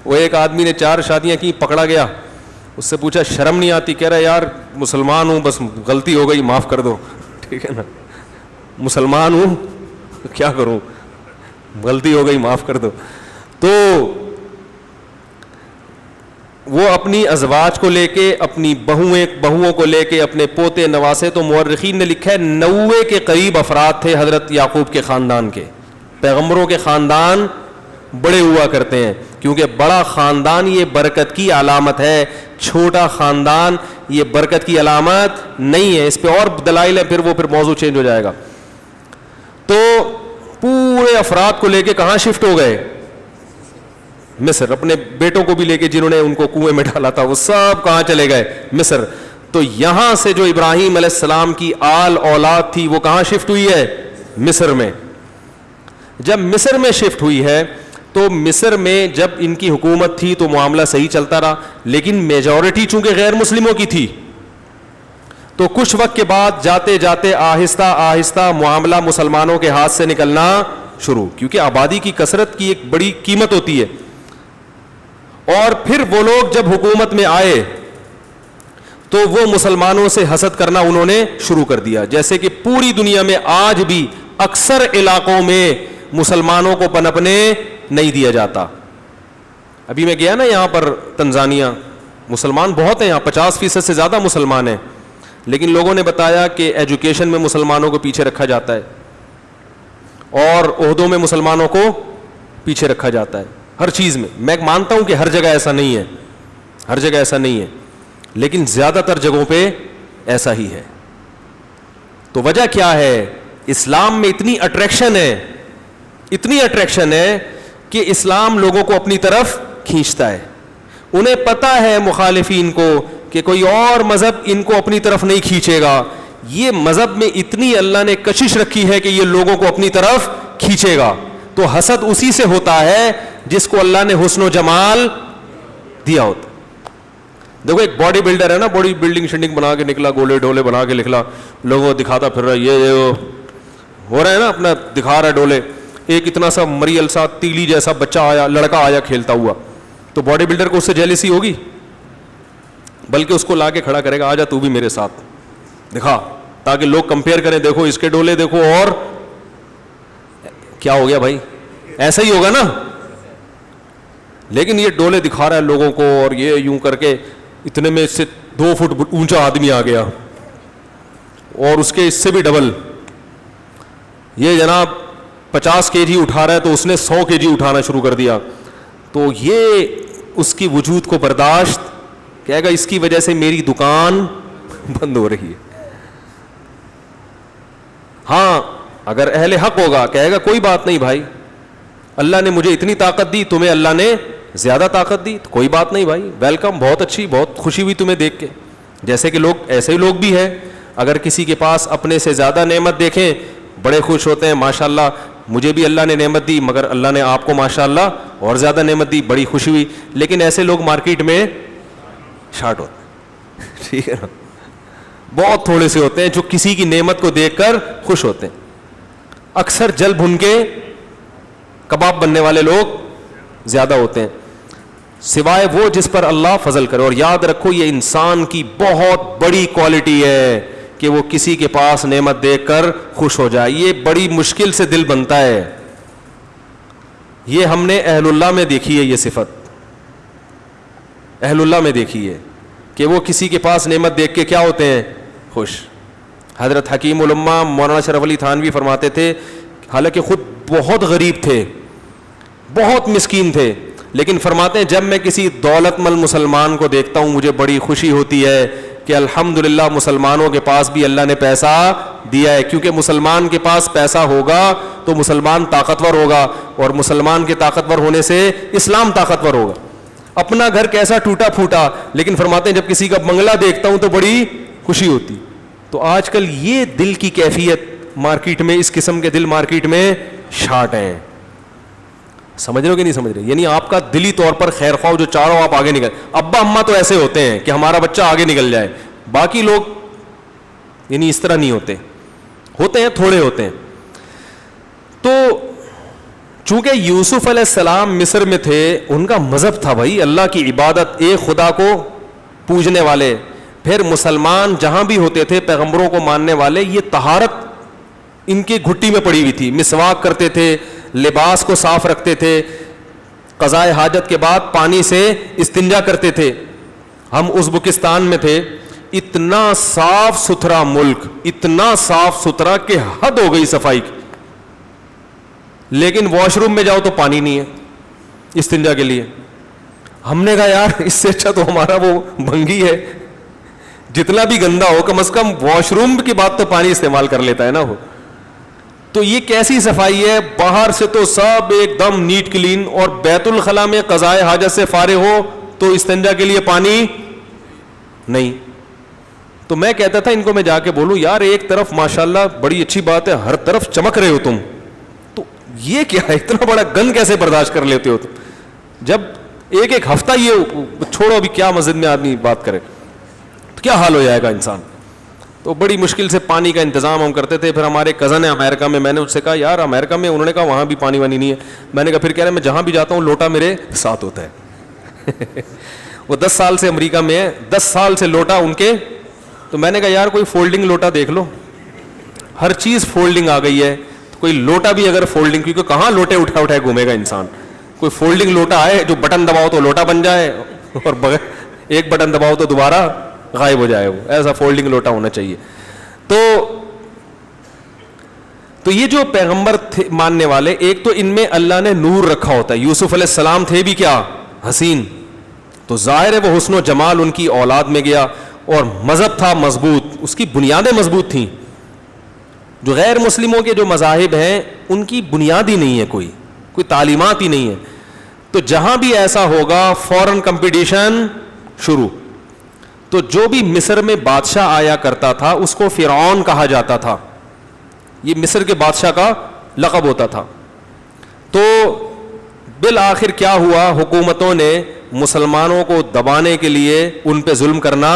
وہ ایک آدمی نے 4 شادیاں کی، پکڑا گیا، اس سے پوچھا شرم نہیں آتی؟ کہہ رہا یار مسلمان ہوں، بس غلطی ہو گئی معاف کر دو، ٹھیک ہے نا، مسلمان ہوں کیا کروں، غلطی ہو گئی معاف کر دو۔ تو وہ اپنی ازواج کو لے کے، اپنی بہوؤں کو لے کے، اپنے پوتے نواسے، تو مورخین نے لکھا ہے 90 کے قریب افراد تھے حضرت یعقوب کے خاندان کے۔ پیغمبروں کے خاندان بڑے ہوا کرتے ہیں، کیونکہ بڑا خاندان یہ برکت کی علامت ہے، چھوٹا خاندان یہ برکت کی علامت نہیں ہے۔ اس پہ اور دلائل ہے، پھر موضوع چینج ہو جائے گا۔ تو پورے افراد کو لے کے کہاں شفٹ ہو گئے؟ مصر۔ اپنے بیٹوں کو بھی لے کے، جنہوں نے ان کو کنویں میں ڈالا تھا، وہ سب کہاں چلے گئے؟ مصر۔ تو یہاں سے جو ابراہیم علیہ السلام کی آل اولاد تھی وہ کہاں شفٹ ہوئی ہے؟ مصر میں۔ جب مصر میں شفٹ ہوئی ہے تو مصر میں جب ان کی حکومت تھی تو معاملہ صحیح چلتا رہا, لیکن میجورٹی چونکہ غیر مسلموں کی تھی, تو کچھ وقت کے بعد جاتے جاتے آہستہ آہستہ معاملہ مسلمانوں کے ہاتھ سے نکلنا شروع, کیونکہ آبادی کی کثرت کی ایک بڑی قیمت ہوتی ہے. اور پھر وہ لوگ جب حکومت میں آئے تو وہ مسلمانوں سے حسد کرنا انہوں نے شروع کر دیا, جیسے کہ پوری دنیا میں آج بھی اکثر علاقوں میں مسلمانوں کو پنپنے نہیں دیا جاتا. ابھی میں گیا نا یہاں پر تنزانیہ, مسلمان بہت ہیں یہاں, 50% سے زیادہ مسلمان ہیں, لیکن لوگوں نے بتایا کہ ایجوکیشن میں مسلمانوں کو پیچھے رکھا جاتا ہے اور عہدوں میں مسلمانوں کو پیچھے رکھا جاتا ہے, ہر چیز میں. میں مانتا ہوں کہ ہر جگہ ایسا نہیں ہے, ہر جگہ ایسا نہیں ہے, لیکن زیادہ تر جگہوں پہ ایسا ہی ہے. تو وجہ کیا ہے؟ اسلام میں اتنی اٹریکشن ہے, اتنی اٹریکشن ہے کہ اسلام لوگوں کو اپنی طرف کھینچتا ہے. انہیں پتا ہے مخالفین کو کہ کوئی اور مذہب ان کو اپنی طرف نہیں کھینچے گا. یہ مذہب میں اتنی اللہ نے کشش رکھی ہے کہ یہ لوگوں کو اپنی طرف کھینچے گا. تو حسد اسی سے ہوتا ہے جس کو اللہ نے حسن و جمال دیا ہوتا. دیکھو ایک باڈی بلڈر ہے نا, باڈی بلڈنگ شنڈنگ بنا کے نکلا, گولے ڈولے بنا کے نکلا, لوگوں کو دکھاتا پھر رہا ہے, یہ ہو رہا ہے نا, اپنا دکھا رہا ہے ڈولے. ایک اتنا سا مریل سا تیلی جیسا بچہ آیا, لڑکا آیا کھیلتا ہوا, تو باڈی بلڈر کو اس سے جیلسی ہوگی, بلکہ اس کو لا کے کھڑا کرے گا, آ جا تو بھی میرے ساتھ دکھا, تاکہ لوگ کمپیئر کریں, دیکھو اس کے ڈولے دیکھو. اور کیا ہو گیا بھائی, ایسا ہی ہوگا نا. لیکن یہ ڈولے دکھا رہا ہے لوگوں کو, اور یہ یوں کر کے اتنے میں اس سے 2 فٹ اونچا آدمی آ گیا, اور اس کے اس سے بھی ڈبل. یہ جناب 50 kg اٹھا رہا ہے تو اس نے 100 kg اٹھانا شروع کر دیا. تو یہ اس کی وجود کو برداشت, کہے گا اس کی وجہ سے میری دکان بند ہو رہی ہے. ہاں اگر اہل حق ہوگا کہے گا کوئی بات نہیں بھائی, اللہ نے مجھے اتنی طاقت دی, تمہیں اللہ نے زیادہ طاقت دی, تو کوئی بات نہیں بھائی, ویلکم, بہت اچھی, بہت خوشی ہوئی تمہیں دیکھ کے. جیسے کہ لوگ ایسے ہی لوگ بھی ہیں, اگر کسی کے پاس اپنے سے زیادہ نعمت دیکھیں بڑے خوش ہوتے ہیں, ماشاءاللہ مجھے بھی اللہ نے نعمت دی, مگر اللہ نے آپ کو ماشاءاللہ اور زیادہ نعمت دی, بڑی خوشی ہوئی. لیکن ایسے لوگ مارکیٹ میں شارٹ ہوتے ہیں, ٹھیک ہے نا, بہت تھوڑے سے ہوتے ہیں جو کسی کی نعمت کو دیکھ کر خوش ہوتے ہیں. اکثر جل بھن کے کباب بننے والے لوگ زیادہ ہوتے ہیں, سوائے وہ جس پر اللہ فضل کرے. اور یاد رکھو یہ انسان کی بہت بڑی کوالٹی ہے کہ وہ کسی کے پاس نعمت دیکھ کر خوش ہو جائے. یہ بڑی مشکل سے دل بنتا ہے. یہ ہم نے اہل اللہ میں دیکھی ہے, یہ صفت اہل اللہ میں دیکھی ہے کہ وہ کسی کے پاس نعمت دیکھ کے کیا ہوتے ہیں, خوش. حضرت حکیم الامہ مولانا شرف علی تھانوی فرماتے تھے, حالانکہ خود بہت غریب تھے, بہت مسکین تھے, لیکن فرماتے ہیں جب میں کسی دولت مند مسلمان کو دیکھتا ہوں مجھے بڑی خوشی ہوتی ہے کہ الحمدللہ مسلمانوں کے پاس بھی اللہ نے پیسہ دیا ہے. کیونکہ مسلمان کے پاس پیسہ ہوگا تو مسلمان طاقتور ہوگا, اور مسلمان کے طاقتور ہونے سے اسلام طاقتور ہوگا. اپنا گھر کیسا ٹوٹا پھوٹا, لیکن فرماتے ہیں جب کسی کا بنگلہ دیکھتا ہوں تو بڑی خوشی ہوتی. تو آج کل یہ دل کی کیفیت مارکیٹ میں, اس قسم کے دل مارکیٹ میں شارٹ ہیں. سمجھ رہے ہو کہ نہیں سمجھ رہے؟ یعنی آپ کا دلی طور پر خیر خواہ جو چاروں آپ آگے نکل, ابا اماں تو ایسے ہوتے ہیں کہ ہمارا بچہ آگے نکل جائے, باقی لوگ یعنی اس طرح نہیں ہوتے, ہوتے ہیں تھوڑے ہوتے ہیں. تو چونکہ یوسف علیہ السلام مصر میں تھے, ان کا مذہب تھا بھائی اللہ کی عبادت, ایک خدا کو پوجنے والے. پھر مسلمان جہاں بھی ہوتے تھے پیغمبروں کو ماننے والے, یہ طہارت ان کی گھٹی میں پڑی ہوئی تھی. مسواک کرتے تھے, لباس کو صاف رکھتے تھے, قضاء حاجت کے بعد پانی سے استنجا کرتے تھے. ہم ازبکستان میں تھے, اتنا صاف ستھرا ملک, اتنا صاف ستھرا کہ حد ہو گئی صفائی کی, لیکن واش روم میں جاؤ تو پانی نہیں ہے استنجا کے لیے. ہم نے کہا یار اس سے اچھا تو ہمارا وہ بھنگی ہے, جتنا بھی گندا ہو کم از کم واش روم کی بات تو پانی استعمال کر لیتا ہے نا وہ. تو یہ کیسی صفائی ہے, باہر سے تو سب ایک دم نیٹ کلین, اور بیت الخلاء میں قضاء حاجت سے فارغ ہو تو استنجا کے لیے پانی نہیں. تو میں کہتا تھا ان کو, میں جا کے بولوں یار ایک طرف ماشاءاللہ بڑی اچھی بات ہے, ہر طرف چمک رہے ہو تم, تو یہ کیا ہے, اتنا بڑا گن کیسے برداشت کر لیتے ہو تم؟ جب ایک ایک ہفتہ یہ چھوڑو, ابھی کیا مسجد میں آدمی بات کرے تو کیا حال ہو جائے گا انسان. تو بڑی مشکل سے پانی کا انتظام ہم کرتے تھے. پھر ہمارے کزن ہیں امریکہ میں, میں نے اس سے کہا یار امریکہ میں, انہوں نے کہا وہاں بھی پانی وانی نہیں ہے. میں نے کہا پھر کہہ رہے میں جہاں بھی جاتا ہوں لوٹا میرے ساتھ ہوتا ہے. وہ 10 سال سے امریکہ میں ہے, 10 سال سے لوٹا ان کے. تو میں نے کہا یار کوئی فولڈنگ لوٹا دیکھ لو, ہر چیز فولڈنگ آ گئی ہے, تو کوئی لوٹا بھی اگر فولڈنگ, کیونکہ کہاں لوٹے اٹھا اٹھائے گھومے گا انسان. کوئی فولڈنگ لوٹا آئے جو بٹن دباؤ تو لوٹا بن جائے, اور بغیر ایک بٹن دباؤ تو دوبارہ غائب ہو جائے. وہ ایسا فولڈنگ لوٹا ہونا چاہیے. تو یہ جو پیغمبر تھے ماننے والے, ایک تو ان میں اللہ نے نور رکھا ہوتا ہے. یوسف علیہ السلام تھے بھی کیا حسین, تو ظاہر ہے وہ حسن و جمال ان کی اولاد میں گیا. اور مذہب تھا مضبوط, اس کی بنیادیں مضبوط تھیں. جو غیر مسلموں کے جو مذاہب ہیں ان کی بنیاد ہی نہیں ہے, کوئی تعلیمات ہی نہیں ہے. تو جہاں بھی ایسا ہوگا فوراً کمپٹیشن شروع. تو جو بھی مصر میں بادشاہ آیا کرتا تھا اس کو فرعون کہا جاتا تھا, یہ مصر کے بادشاہ کا لقب ہوتا تھا. تو بالآخر کیا ہوا, حکومتوں نے مسلمانوں کو دبانے کے لیے ان پہ ظلم کرنا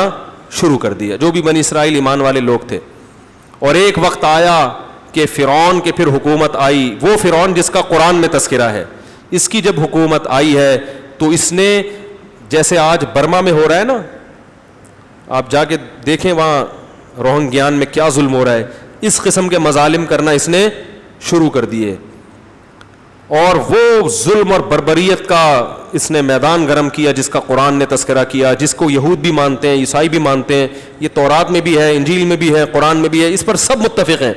شروع کر دیا, جو بھی بنی اسرائیل ایمان والے لوگ تھے. اور ایک وقت آیا کہ فرعون کے پھر حکومت آئی, وہ فرعون جس کا قرآن میں تذکرہ ہے, اس کی جب حکومت آئی ہے تو اس نے, جیسے آج برما میں ہو رہا ہے نا, آپ جا کے دیکھیں وہاں روہنگیان میں کیا ظلم ہو رہا ہے, اس قسم کے مظالم کرنا اس نے شروع کر دیے. اور وہ ظلم اور بربریت کا اس نے میدان گرم کیا جس کا قرآن نے تذکرہ کیا, جس کو یہود بھی مانتے ہیں, عیسائی بھی مانتے ہیں. یہ تورات میں بھی ہے, انجیل میں بھی ہے, قرآن میں بھی ہے, اس پر سب متفق ہیں.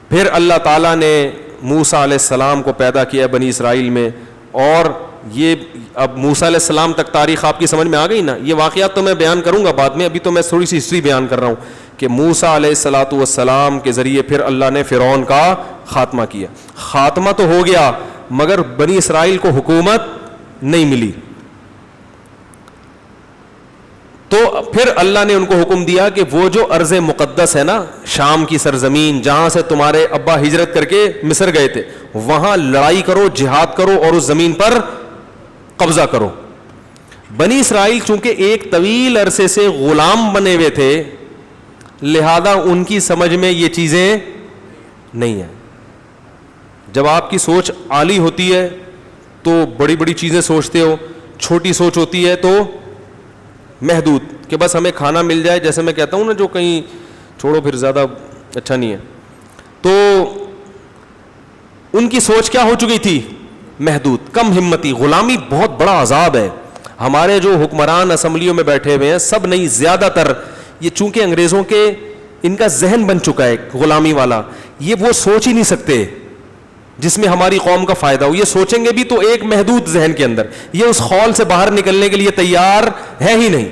پھر اللہ تعالیٰ نے موسیٰ علیہ السلام کو پیدا کیا بنی اسرائیل میں. اور یہ اب موسیٰ علیہ السلام تک تاریخ آپ کی سمجھ میں آ گئی نا. یہ واقعات تو میں بیان کروں گا بعد میں, ابھی تو میں تھوڑی سی ہسٹری بیان کر رہا ہوں کہ موسیٰ علیہ السلام کے ذریعے پھر اللہ نے فرعون کا خاتمہ کیا. خاتمہ تو ہو گیا مگر بنی اسرائیل کو حکومت نہیں ملی. تو پھر اللہ نے ان کو حکم دیا کہ وہ جو ارض مقدس ہے نا, شام کی سرزمین جہاں سے تمہارے ابا ہجرت کر کے مصر گئے تھے, وہاں لڑائی کرو, جہاد کرو اور اس زمین پر قبضہ کرو. بنی اسرائیل چونکہ ایک طویل عرصے سے غلام بنے ہوئے تھے, لہذا ان کی سمجھ میں یہ چیزیں نہیں ہیں. جب آپ کی سوچ عالی ہوتی ہے تو بڑی بڑی چیزیں سوچتے ہو, چھوٹی سوچ ہوتی ہے تو محدود, کہ بس ہمیں کھانا مل جائے, جیسے میں کہتا ہوں نا جو کہیں چھوڑو پھر زیادہ اچھا نہیں ہے. تو ان کی سوچ کیا ہو چکی تھی, محدود, کم ہمتی. غلامی بہت بڑا عذاب ہے. ہمارے جو حکمران اسمبلیوں میں بیٹھے ہوئے ہیں سب نہیں, زیادہ تر یہ چونکہ انگریزوں کے ان کا ذہن بن چکا ہے غلامی والا, یہ وہ سوچ ہی نہیں سکتے جس میں ہماری قوم کا فائدہ ہو. یہ سوچیں گے بھی تو ایک محدود ذہن کے اندر, یہ اس خول سے باہر نکلنے کے لیے تیار ہے ہی نہیں,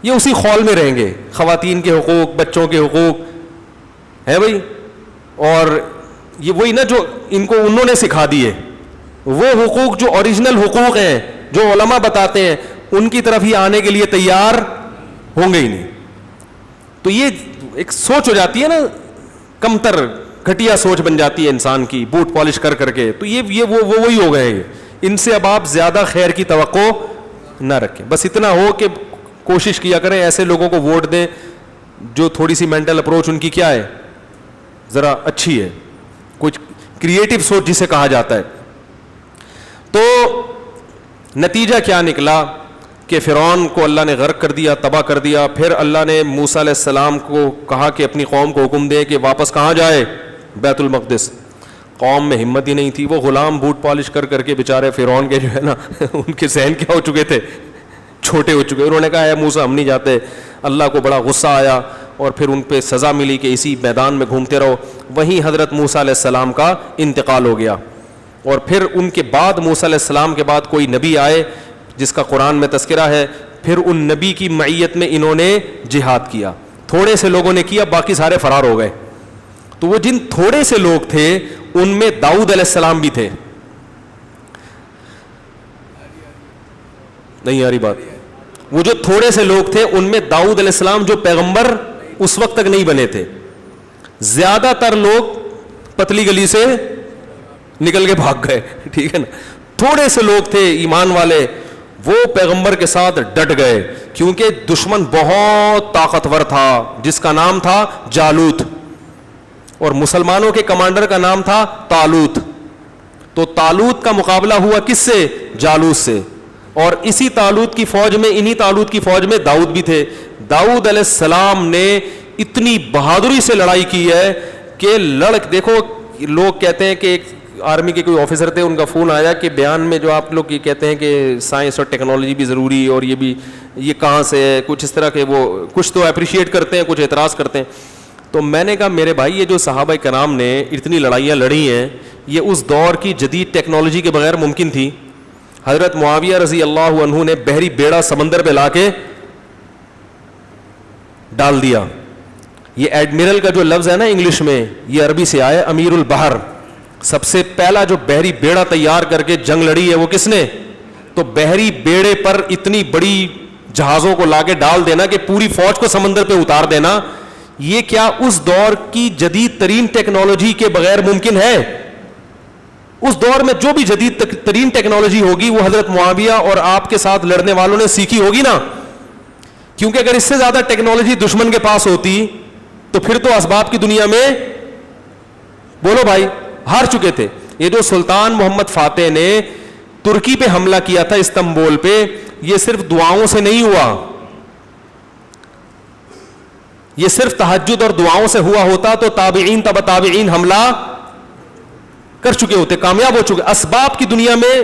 یہ اسی خول میں رہیں گے. خواتین کے حقوق, بچوں کے حقوق ہے بھائی, اور یہ وہی نا جو ان کو انہوں نے سکھا دیے, وہ حقوق جو اوریجنل حقوق ہیں جو علماء بتاتے ہیں ان کی طرف ہی آنے کے لیے تیار ہوں گے ہی نہیں. تو یہ ایک سوچ ہو جاتی ہے نا, کمتر گھٹیا سوچ بن جاتی ہے انسان کی, بوٹ پالش کر کر کے. تو یہ وہی ہو گئے. ان سے اب آپ زیادہ خیر کی توقع نہ رکھیں, بس اتنا ہو کہ کوشش کیا کریں ایسے لوگوں کو ووٹ دیں جو تھوڑی سی مینٹل اپروچ ان کی کیا ہے, ذرا اچھی ہے, کچھ کریٹو سوچ جسے کہا جاتا ہے. تو نتیجہ کیا نکلا کہ فرعون کو اللہ نے غرق کر دیا, تباہ کر دیا. پھر اللہ نے موسیٰ علیہ السلام کو کہا کہ اپنی قوم کو حکم دے کہ واپس کہاں جائے, بیت المقدس. قوم میں ہمت ہی نہیں تھی, وہ غلام بوٹ پالش کر کر کے بیچارے فرعون کے جو ہے نا ان کے ذہن کیا ہو چکے تھے, چھوٹے ہو چکے. انہوں نے کہا اے موسیٰ ہم نہیں جاتے. اللہ کو بڑا غصہ آیا اور پھر ان پہ سزا ملی کہ اسی میدان میں گھومتے رہو. وہیں حضرت موسیٰ علیہ السلام کا انتقال ہو گیا. اور پھر ان کے بعد موسیٰ علیہ السلام کے بعد کوئی نبی آئے جس کا قرآن میں تذکرہ ہے, پھر ان نبی کی معیت میں انہوں نے جہاد کیا. تھوڑے سے لوگوں نے کیا, باقی سارے فرار ہو گئے. تو وہ جن تھوڑے سے لوگ تھے ان میں داؤد علیہ السلام بھی تھے. نہیں آ رہی بات, وہ جو تھوڑے سے لوگ تھے ان میں داؤد علیہ السلام جو پیغمبر اس وقت تک نہیں بنے تھے. زیادہ تر لوگ پتلی گلی سے نکل کے بھاگ گئے, ٹھیک ہے نا. تھوڑے سے لوگ تھے ایمان والے, وہ پیغمبر کے ساتھ ڈٹ گئے, کیونکہ دشمن بہت طاقتور تھا جس کا نام تھا جالوت, اور مسلمانوں کے کمانڈر کا نام تھا طالوت. تو طالوت کا مقابلہ ہوا کس سے؟ جالوت سے. اور اسی طالوت کی فوج میں, انہی طالوت کی فوج میں داؤد بھی تھے. داؤد علیہ السلام نے اتنی بہادری سے لڑائی کی ہے کہ دیکھو لوگ کہتے ہیں کہ ایک آرمی کے کوئی آفیسر تھے, ان کا فون آیا کہ بیان میں جو آپ لوگ یہ کہتے ہیں کہ سائنس اور ٹیکنالوجی بھی ضروری ہے اور یہ بھی, یہ کہاں سے ہے, کچھ اس طرح کے, وہ کچھ تو اپریشیٹ کرتے ہیں, کچھ اعتراض کرتے ہیں. تو میں نے کہا میرے بھائی, یہ جو صحابہ کرام نے اتنی لڑائیاں لڑی ہیں, یہ اس دور کی جدید ٹیکنالوجی کے بغیر ممکن تھی. حضرت معاویہ رضی اللہ عنہ نے بحری بیڑا سمندر پہ لا کے ڈال دیا. یہ ایڈمرل کا جو لفظ ہے نا انگلش میں, یہ عربی سے آیا امیر البحر. سب سے پہلا جو بحری بیڑا تیار کر کے جنگ لڑی ہے وہ کس نے؟ تو بحری بیڑے پر اتنی بڑی جہازوں کو لا کے ڈال دینا کہ پوری فوج کو سمندر پہ اتار دینا, یہ کیا اس دور کی جدید ترین ٹیکنالوجی کے بغیر ممکن ہے؟ اس دور میں جو بھی جدید ترین ٹیکنالوجی ہوگی وہ حضرت معاویہ اور آپ کے ساتھ لڑنے والوں نے سیکھی ہوگی نا, کیونکہ اگر اس سے زیادہ ٹیکنالوجی دشمن کے پاس ہوتی تو پھر تو اسباب کی دنیا میں, بولو بھائی, ہار چکے تھے. یہ جو سلطان محمد فاتح نے ترکی پہ حملہ کیا تھا استنبول پہ, یہ صرف دعاؤں سے نہیں ہوا, یہ صرف تہجد اور دعاؤں سے ہوا ہوتا تو تابعین تبع تابعین حملہ کر چکے ہوتے, کامیاب ہو چکے. اسباب کی دنیا میں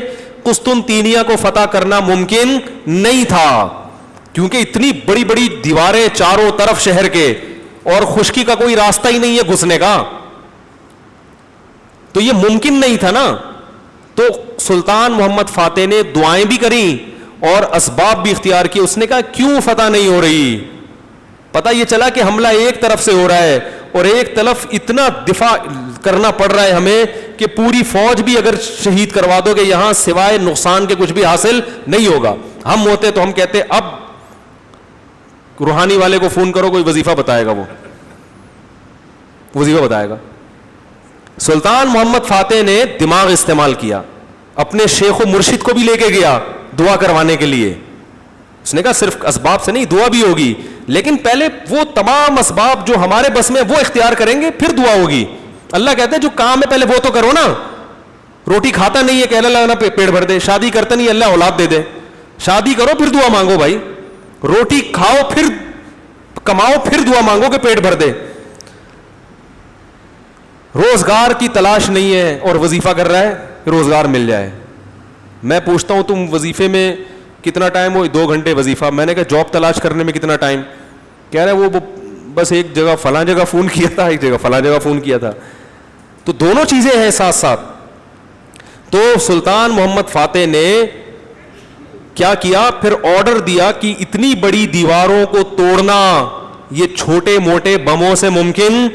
قسطنطینیہ کو فتح کرنا ممکن نہیں تھا, کیونکہ اتنی بڑی بڑی دیواریں چاروں طرف شہر کے, اور خشکی کا کوئی راستہ ہی نہیں ہے گھسنے کا, تو یہ ممکن نہیں تھا نا. تو سلطان محمد فاتح نے دعائیں بھی کریں اور اسباب بھی اختیار کیے. اس نے کہا کیوں فتح نہیں ہو رہی؟ پتہ یہ چلا کہ حملہ ایک طرف سے ہو رہا ہے اور ایک طرف اتنا دفاع کرنا پڑ رہا ہے ہمیں کہ پوری فوج بھی اگر شہید کروا دو گے یہاں سوائے نقصان کے کچھ بھی حاصل نہیں ہوگا. ہم ہوتے تو ہم کہتے اب روحانی والے کو فون کرو, کوئی وظیفہ بتائے گا, وہ وظیفہ بتائے گا. سلطان محمد فاتح نے دماغ استعمال کیا, اپنے شیخ و مرشد کو بھی لے کے گیا دعا کروانے کے لیے. اس نے کہا صرف اسباب سے نہیں, دعا بھی ہوگی, لیکن پہلے وہ تمام اسباب جو ہمارے بس میں وہ اختیار کریں گے پھر دعا ہوگی. اللہ کہتے ہیں جو کام ہے پہلے وہ تو کرو نا. روٹی کھاتا نہیں ہے کہ اللہ نا پیٹ بھر دے, شادی کرتا نہیں اللہ اولاد دے دے. شادی کرو پھر دعا مانگو بھائی, روٹی کھاؤ پھر کماؤ پھر دعا مانگو کہ پیٹ بھر دے. روزگار کی تلاش نہیں ہے اور وظیفہ کر رہا ہے روزگار مل جائے. میں پوچھتا ہوں تم وظیفے میں کتنا ٹائم ہو؟ 2 گھنٹے وظیفہ. میں نے کہا جاب تلاش کرنے میں کتنا ٹائم؟ کہہ رہے وہ بس ایک جگہ فلاں جگہ فون کیا تھا, ایک جگہ فلاں جگہ فون کیا تھا. تو دونوں چیزیں ہیں ساتھ ساتھ. تو سلطان محمد فاتح نے کیا کیا, پھر آرڈر دیا کہ اتنی بڑی دیواروں کو توڑنا یہ چھوٹے موٹے بموں سے ممکن,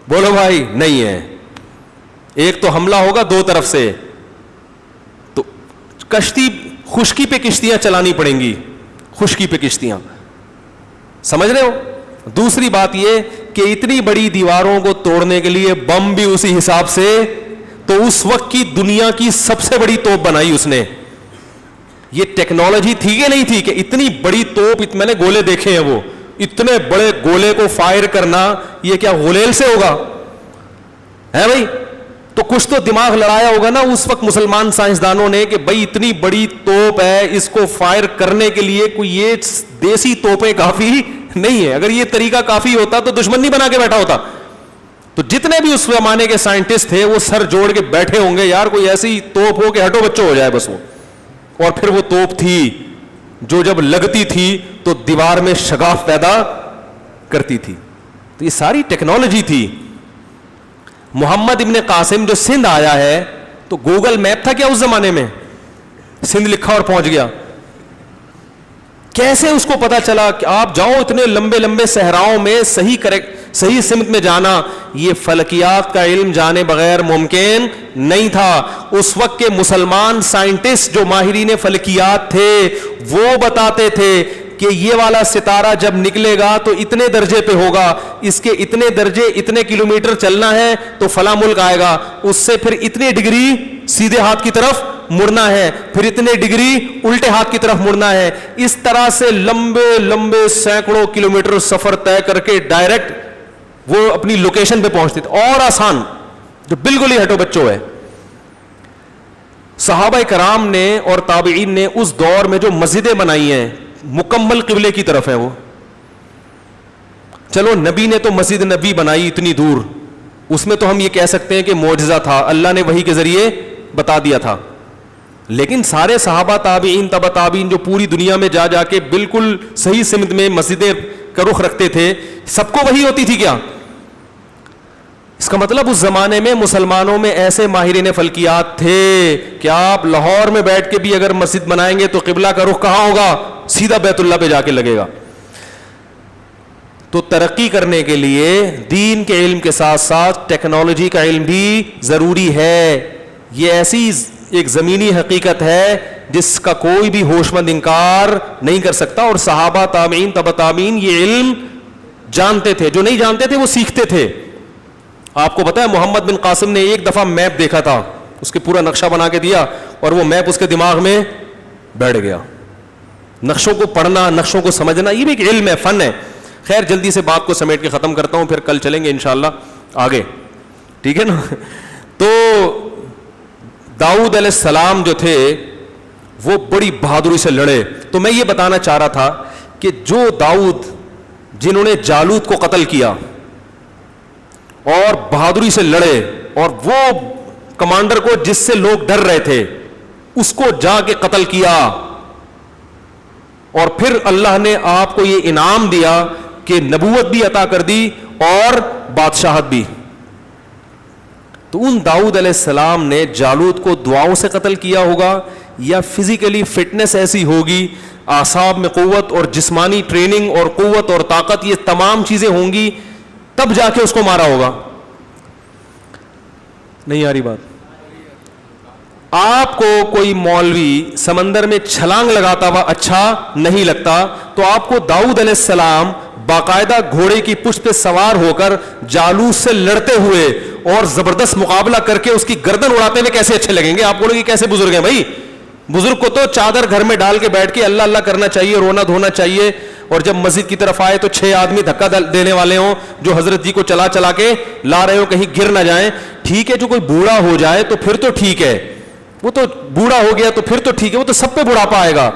بولو بھائی, نہیں ہے. ایک تو حملہ ہوگا 2 طرف سے, تو کشتی خشکی پہ کشتیاں چلانی پڑیں گی, خشکی پہ کشتیاں, سمجھ رہے ہو. دوسری بات یہ کہ اتنی بڑی دیواروں کو توڑنے کے لیے بم بھی اسی حساب سے, تو اس وقت کی دنیا کی سب سے بڑی توپ بنائی اس نے. یہ ٹیکنالوجی تھی کہ نہیں تھی کہ اتنی بڑی توپ, میں نے گولے دیکھے ہیں, وہ اتنے بڑے گولے کو فائر کرنا یہ کیا غلیل سے ہوگا ہے بھائی؟ تو کچھ تو دماغ لڑایا ہوگا نا اس وقت مسلمان سائنسدانوں نے کہ بھائی اتنی بڑی توپ ہے, اس کو فائر کرنے کے لیے کوئی یہ دیسی توپیں کافی نہیں ہے. اگر یہ طریقہ کافی ہوتا تو دشمن نہیں بنا کے بیٹھا ہوتا. تو جتنے بھی اس زمانے کے سائنٹسٹ تھے وہ سر جوڑ کے بیٹھے ہوں گے, یار کوئی ایسی توپ ہو کہ ہٹو بچوں ہو جائے بس وہ. اور پھر وہ توپ تھی جو جب لگتی تھی تو دیوار میں شگاف پیدا کرتی تھی. تو یہ ساری ٹیکنالوجی تھی. محمد ابن قاسم جو سندھ آیا ہے تو گوگل میپ تھا کیا اس زمانے میں؟ سندھ لکھا اور پہنچ گیا. کیسے اس کو پتا چلا کہ آپ جاؤ اتنے لمبے لمبے صحراؤں میں صحیح سمت میں جانا؟ یہ فلکیات کا علم جانے بغیر ممکن نہیں تھا. اس وقت کے مسلمان سائنٹسٹ جو ماہرین فلکیات تھے وہ بتاتے تھے کہ یہ والا ستارہ جب نکلے گا تو اتنے درجے پہ ہوگا, اس کے اتنے درجے اتنے کلومیٹر چلنا ہے تو فلاں ملک آئے گا, اس سے پھر اتنی ڈگری سیدھے ہاتھ کی طرف مڑنا ہے, پھر اتنے ڈگری الٹے ہاتھ کی طرف مڑنا ہے. اس طرح سے لمبے لمبے سینکڑوں کلومیٹر سفر طے کر کے ڈائریکٹ وہ اپنی لوکیشن پہ پہنچتے تھے. اور آسان, جو بالکل ہی ہٹو بچوں ہے. صحابہ کرام نے اور تابعین نے اس دور میں جو مسجدیں بنائی ہیں مکمل قبلے کی طرف ہیں. وہ چلو نبی نے تو مسجد نبی بنائی اتنی دور, اس میں تو ہم یہ کہہ سکتے ہیں کہ معجزہ تھا, اللہ نے وحی کے ذریعے بتا دیا تھا. لیکن سارے صحابہ تابعین تبع تابعین جو پوری دنیا میں جا جا کے بالکل صحیح سمت میں مسجدیں کا رخ رکھتے تھے, سب کو وحی ہوتی تھی کیا؟ اس کا مطلب اس زمانے میں مسلمانوں میں ایسے ماہرین فلکیات تھے کہ آپ لاہور میں بیٹھ کے بھی اگر مسجد بنائیں گے تو قبلہ کا رخ کہاں ہوگا؟ سیدھا بیت اللہ پہ جا کے لگے گا. تو ترقی کرنے کے لیے دین کے علم کے ساتھ ساتھ ٹیکنالوجی کا علم بھی ضروری ہے. یہ ایسی ایک زمینی حقیقت ہے جس کا کوئی بھی ہوش مند انکار نہیں کر سکتا. اور صحابہ تابعین تبع تابعین یہ علم جانتے تھے, جو نہیں جانتے تھے وہ سیکھتے تھے. آپ کو پتا ہے محمد بن قاسم نے ایک دفعہ میپ دیکھا تھا, اس کے پورا نقشہ بنا کے دیا اور وہ میپ اس کے دماغ میں بیٹھ گیا. نقشوں کو پڑھنا, نقشوں کو سمجھنا, یہ بھی ایک علم ہے, فن ہے. خیر جلدی سے بات کو سمیٹ کے ختم کرتا ہوں, پھر کل چلیں گے انشاءاللہ آگے, ٹھیک ہے نا. تو داؤد علیہ السلام جو تھے وہ بڑی بہادری سے لڑے. تو میں یہ بتانا چاہ رہا تھا کہ جو داؤد جنہوں نے جالوت کو قتل کیا اور بہادری سے لڑے, اور وہ کمانڈر کو جس سے لوگ ڈر رہے تھے اس کو جا کے قتل کیا, اور پھر اللہ نے آپ کو یہ انعام دیا کہ نبوت بھی عطا کر دی اور بادشاہت بھی. تو ان داؤد علیہ السلام نے جالوت کو دعاؤں سے قتل کیا ہوگا یا فزیکلی فٹنس ایسی ہوگی, اعصاب میں قوت اور جسمانی ٹریننگ اور قوت اور طاقت, یہ تمام چیزیں ہوں گی, تب جا کے اس کو مارا ہوگا. نہیں آ رہی بات؟ آپ کو کوئی مولوی سمندر میں چھلانگ لگاتا ہوا اچھا نہیں لگتا, تو آپ کو داؤد علیہ السلام باقاعدہ گھوڑے کی پشت پہ سوار ہو کر جالوت سے لڑتے ہوئے اور زبردست مقابلہ کر کے اس کی گردن اڑاتے ہوئے کیسے اچھے لگیں گے؟ آپ بولیں گے کیسے بزرگ ہیں بھائی. بزرگ کو تو چادر گھر میں ڈال کے بیٹھ کے اللہ اللہ کرنا چاہیے, رونا دھونا چاہیے, اور جب مسجد کی طرف آئے تو 6 آدمی دھکا دینے والے ہوں جو حضرت جی کو چلا چلا کے لا رہے ہو, کہیں گر نہ جائیں. ٹھیک ہے, جو کوئی بوڑھا ہو جائے تو پھر تو ٹھیک ہے, وہ تو بوڑھا ہو گیا تو پھر تو ٹھیک ہے, وہ تو سب پہ بڑھاپا آئے گا.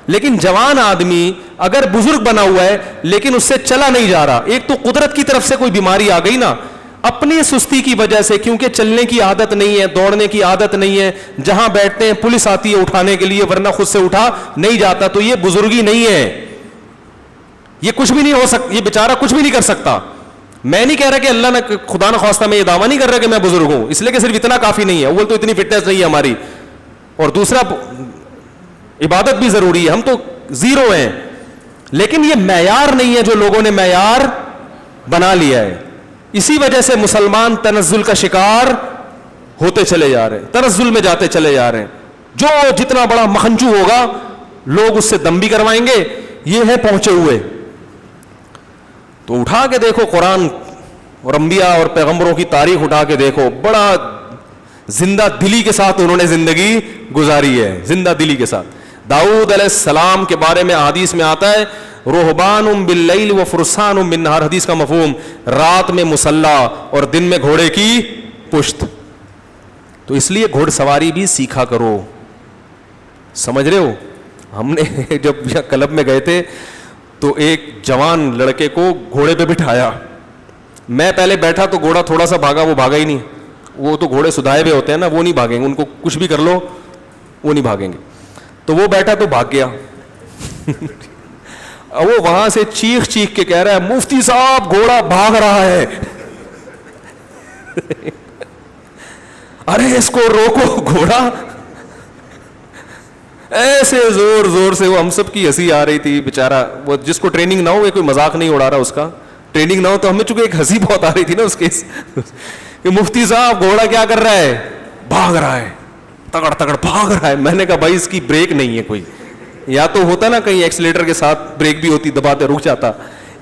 لیکن جوان آدمی اگر بزرگ بنا ہوا ہے لیکن اس سے چلا نہیں جا رہا, ایک تو قدرت کی طرف سے کوئی بیماری آ گئی نا, اپنی سستی کی وجہ سے, کیونکہ چلنے کی عادت نہیں ہے, دوڑنے کی عادت نہیں ہے, جہاں بیٹھتے ہیں پولیس آتی ہے اٹھانے کے لیے ورنہ خود سے اٹھا نہیں جاتا, تو یہ بزرگی نہیں ہے, یہ کچھ بھی نہیں ہو سکتا, یہ بیچارہ کچھ بھی نہیں کر سکتا. میں نہیں کہہ رہا کہ اللہ نے خدا نہ خواستہ میں یہ دعویٰ نہیں کر رہا کہ میں بزرگ ہوں, اس لیے کہ صرف اتنا کافی نہیں ہے, اول تو اتنی فٹنس نہیں ہے ہماری, اور دوسرا عبادت بھی ضروری ہے, ہم تو زیرو ہیں. لیکن یہ معیار نہیں ہے جو لوگوں نے معیار بنا لیا ہے. اسی وجہ سے مسلمان تنزل کا شکار ہوتے چلے جا رہے ہیں, تنزل میں جاتے چلے جا رہے ہیں. جو جتنا بڑا مکھنچو ہوگا لوگ اس سے دم بھی کروائیں گے, یہ ہے پہنچے ہوئے. تو اٹھا کے دیکھو قرآن اور انبیاء اور پیغمبروں کی تاریخ اٹھا کے دیکھو, بڑا زندہ دلی کے ساتھ انہوں نے زندگی گزاری ہے, زندہ دلی کے ساتھ. داؤد علیہ السلام کے بارے میں حدیث میں آتا ہے رہبان باللیل و فرسان بالنہار, حدیث کا مفہوم رات میں مسلح اور دن میں گھوڑے کی پشت. تو اس لیے گھوڑ سواری بھی سیکھا کرو, سمجھ رہے ہو. ہم نے جب کلب میں گئے تھے تو ایک جوان لڑکے کو گھوڑے پہ بٹھایا, میں پہلے بیٹھا تو گھوڑا تھوڑا سا بھاگا, وہ بھاگا ہی نہیں. وہ تو گھوڑے سدھائے ہوئے ہوتے ہیں نا, وہ نہیں بھاگیں گے, ان کو کچھ بھی کر لو وہ نہیں بھاگیں گے. تو وہ بیٹھا تو بھاگ گیا. وہ وہاں سے چیخ چیخ کے کہہ رہا ہے مفتی صاحب گھوڑا بھاگ رہا ہے, ارے اس کو روکو گھوڑا. ایسے زور زور سے, وہ ہم سب کی ہنسی آ رہی تھی. بیچارہ وہ جس کو ٹریننگ نہ ہو, کوئی مذاق نہیں اڑا رہا اس کا, ٹریننگ نہ ہو تو ہمیں چونکہ ایک ہنسی بہت آ رہی تھی نا اس کے, کہ مفتی صاحب گھوڑا کیا کر رہا ہے, بھاگ رہا ہے, تگڑ تگڑ بھاگ رہا ہے. میں نے کہا بھائی اس کی بریک نہیں ہے کوئی, یا تو ہوتا نا کہیں ایکسیلیٹر کے ساتھ بریک بھی ہوتی, دباتے رک جاتا.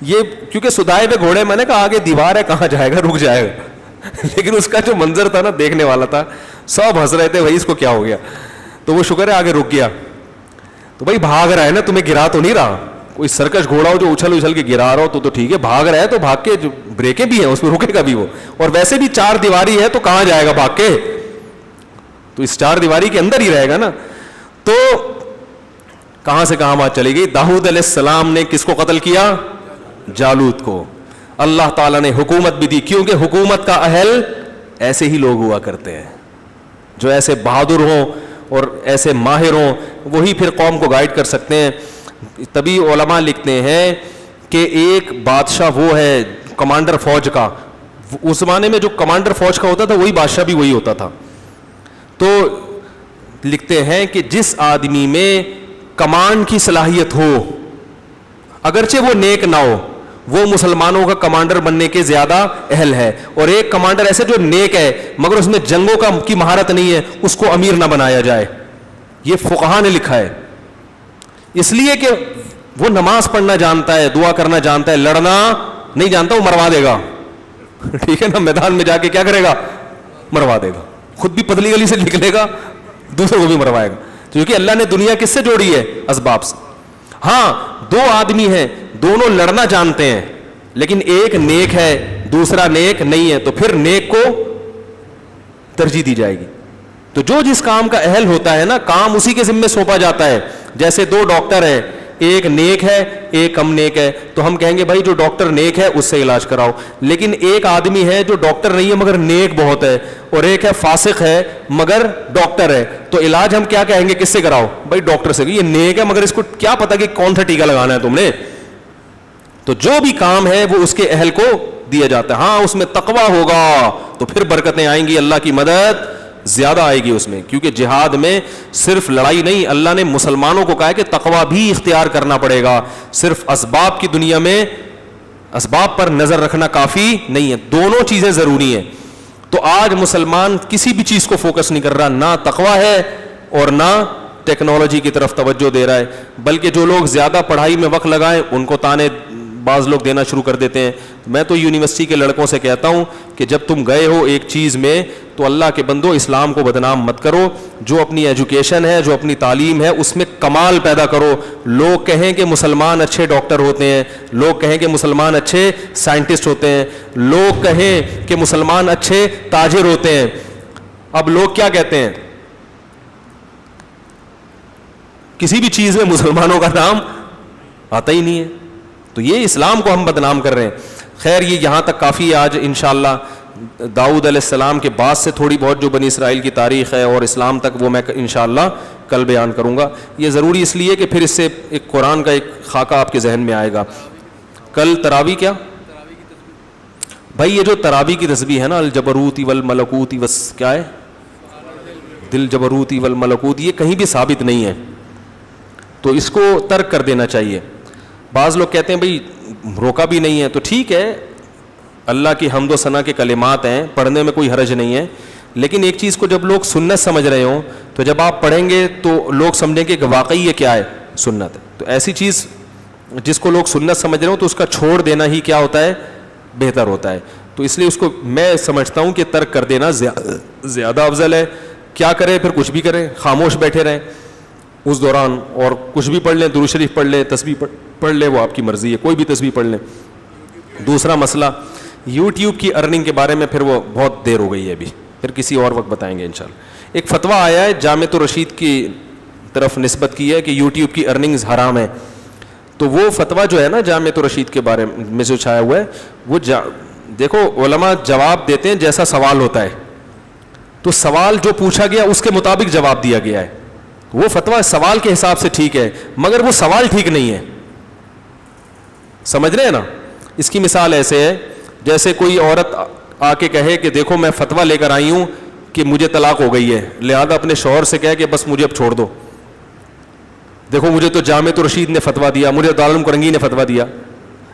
یہ کیونکہ سدائے پہ گھوڑے, میں نے کہا آگے دیوار ہے کہاں جائے گا, رک جائے گا. لیکن اس کا جو منظر تھا نا دیکھنے والا تھا, سب ہنس رہے تھے بھائی اس کو کیا ہو گیا. تو وہ شکر ہے آگے رک گیا. تو بھائی بھاگ رہا ہے نا, تمہیں گرا تو نہیں رہا, کوئی سرکش گھوڑا ہو جو اچھل اچھل کے گرا رہا ہو تو ٹھیک ہے, بھاگ رہا ہے تو بھاگ کے, جو بریکیں بھی ہیں اس میں رکے گا بھی وہ, اور ویسے بھی چار دیواری ہے تو کہاں جائے گا بھاگ کے, تو اس چار دیواری کے اندر ہی رہے گا نا. تو کہاں سے کہاں بات چلی گئی. داؤد علیہ السلام نے کس کو قتل کیا؟ جالوت کو. اللہ تعالیٰ نے حکومت بھی دی, کیونکہ حکومت کا اہل ایسے ہی لوگ ہوا کرتے ہیں, جو ایسے بہادر ہوں اور ایسے ماہر ہوں, وہی پھر قوم کو گائیڈ کر سکتے ہیں. تبھی علماء لکھتے ہیں کہ ایک بادشاہ وہ ہے کمانڈر فوج کا, اس زمانے میں جو کمانڈر فوج کا ہوتا تھا وہی بادشاہ بھی وہی ہوتا تھا. تو لکھتے ہیں کہ جس آدمی میں کمانڈ کی صلاحیت ہو, اگرچہ وہ نیک نہ ہو, وہ مسلمانوں کا کمانڈر بننے کے زیادہ اہل ہے. اور ایک کمانڈر ایسے جو نیک ہے مگر اس میں جنگوں کی مہارت نہیں ہے, اس کو امیر نہ بنایا جائے. یہ فقہا نے لکھا ہے. اس لیے کہ وہ نماز پڑھنا جانتا ہے, دعا کرنا جانتا ہے, لڑنا نہیں جانتا, وہ مروا دے گا. ٹھیک ہے نا, میدان میں جا کے کیا کرے گا؟ مروا دے گا. خود بھی پتلی گلی سے نکلے گا, دوسروں کو بھی مروائے گا. کیونکہ اللہ نے دنیا کس سے جوڑی ہے؟ اسباب سے. ہاں دو آدمی ہیں, دونوں لڑنا جانتے ہیں, لیکن ایک نیک ہے دوسرا نیک نہیں ہے, تو پھر نیک کو ترجیح دی جائے گی. تو جو جس کام کا اہل ہوتا ہے نا, کام اسی کے ذمے سونپا جاتا ہے. جیسے دو ڈاکٹر ہیں, ایک نیک ہے ایک کم نیک ہے, تو ہم کہیں گے بھائی جو ڈاکٹر نیک ہے اس سے علاج کراؤ. لیکن ایک آدمی ہے جو ڈاکٹر نہیں ہے مگر نیک بہت ہے, اور ایک ہے فاسق ہے مگر ڈاکٹر ہے, تو علاج ہم کیا کہیں گے, کس سے کراؤ؟ بھائی ڈاکٹر سے. یہ نیک ہے مگر اس کو کیا پتا کہ کون سا ٹیکا لگانا ہے تم نے. تو جو بھی کام ہے وہ اس کے اہل کو دیا جاتا ہے. ہاں اس میں تقویٰ ہوگا تو پھر برکتیں آئیں گی, اللہ کی مدد زیادہ آئے گی اس میں. کیونکہ جہاد میں صرف لڑائی نہیں, اللہ نے مسلمانوں کو کہا ہے کہ تقویٰ بھی اختیار کرنا پڑے گا. صرف اسباب کی دنیا میں اسباب پر نظر رکھنا کافی نہیں ہے, دونوں چیزیں ضروری ہیں. تو آج مسلمان کسی بھی چیز کو فوکس نہیں کر رہا, نہ تقویٰ ہے اور نہ ٹیکنالوجی کی طرف توجہ دے رہا ہے. بلکہ جو لوگ زیادہ پڑھائی میں وقت لگائیں ان کو تانے بعض لوگ دینا شروع کر دیتے ہیں. میں تو یونیورسٹی کے لڑکوں سے کہتا ہوں کہ جب تم گئے ہو ایک چیز میں تو اللہ کے بندو اسلام کو بدنام مت کرو. جو اپنی ایجوکیشن ہے, جو اپنی تعلیم ہے, اس میں کمال پیدا کرو. لوگ کہیں کہ مسلمان اچھے ڈاکٹر ہوتے ہیں, لوگ کہیں کہ مسلمان اچھے سائنٹسٹ ہوتے ہیں, لوگ کہیں کہ مسلمان اچھے تاجر ہوتے ہیں. اب لوگ کیا کہتے ہیں, کسی بھی چیز میں مسلمانوں کا نام آتا ہی نہیں ہے. تو یہ اسلام کو ہم بدنام کر رہے ہیں. خیر یہ یہاں تک کافی ہے. آج انشاءاللہ داؤد علیہ السلام کے بعد سے تھوڑی بہت جو بنی اسرائیل کی تاریخ ہے اور اسلام تک, وہ میں انشاءاللہ کل بیان کروں گا. یہ ضروری اس لیے کہ پھر اس سے ایک قرآن کا ایک خاکہ آپ کے ذہن میں آئے گا. کل تراویح کیا بھائی, یہ جو تراویح کی تسبیح ہے نا, الجبروتی والملکوتی کیا ہے, دل جبروتی والملکوت, یہ کہیں بھی ثابت نہیں ہے, تو اس کو ترک کر دینا چاہیے. بعض لوگ کہتے ہیں بھئی روکا بھی نہیں ہے, تو ٹھیک ہے, اللہ کی حمد و ثنا کے کلمات ہیں, پڑھنے میں کوئی حرج نہیں ہے. لیکن ایک چیز کو جب لوگ سنت سمجھ رہے ہوں تو جب آپ پڑھیں گے تو لوگ سمجھیں گے کہ واقعی یہ کیا ہے, سنت ہے. تو ایسی چیز جس کو لوگ سنت سمجھ رہے ہوں تو اس کا چھوڑ دینا ہی کیا ہوتا ہے, بہتر ہوتا ہے. تو اس لیے اس کو میں سمجھتا ہوں کہ ترک کر دینا زیادہ افضل ہے. کیا کرے پھر, کچھ بھی کریں, خاموش بیٹھے رہیں اس دوران, اور کچھ بھی پڑھ لیں, درود شریف پڑھ لیں, تسبیح پڑھ لیں, وہ آپ کی مرضی ہے, کوئی بھی تسبیح پڑھ لیں. دوسرا مسئلہ یوٹیوب کی ارننگ کے بارے میں, پھر وہ بہت دیر ہو گئی ہے, ابھی پھر کسی اور وقت بتائیں گے انشاءاللہ. ایک فتویٰ آیا ہے جامعۃ الرشید کی طرف نسبت کی ہے کہ یوٹیوب کی ارننگز حرام ہے. تو وہ فتویٰ جو ہے نا جامعۃ الرشید کے بارے میں جو چھایا ہوا ہے, وہ دیکھو علماء جواب دیتے ہیں جیسا سوال ہوتا ہے, تو سوال جو پوچھا گیا اس کے مطابق جواب دیا گیا ہے. وہ فتویٰ سوال کے حساب سے ٹھیک ہے, مگر وہ سوال ٹھیک نہیں ہے. سمجھ رہے ہیں نا. اس کی مثال ایسے ہے جیسے کوئی عورت آ کے کہے کہ دیکھو میں فتویٰ لے کر آئی ہوں کہ مجھے طلاق ہو گئی ہے, لہذا اپنے شوہر سے کہے کہ بس مجھے اب چھوڑ دو. دیکھو مجھے تو جامعۃ الرشید نے فتویٰ دیا, مجھے دارالعلوم کرنگی نے فتویٰ دیا.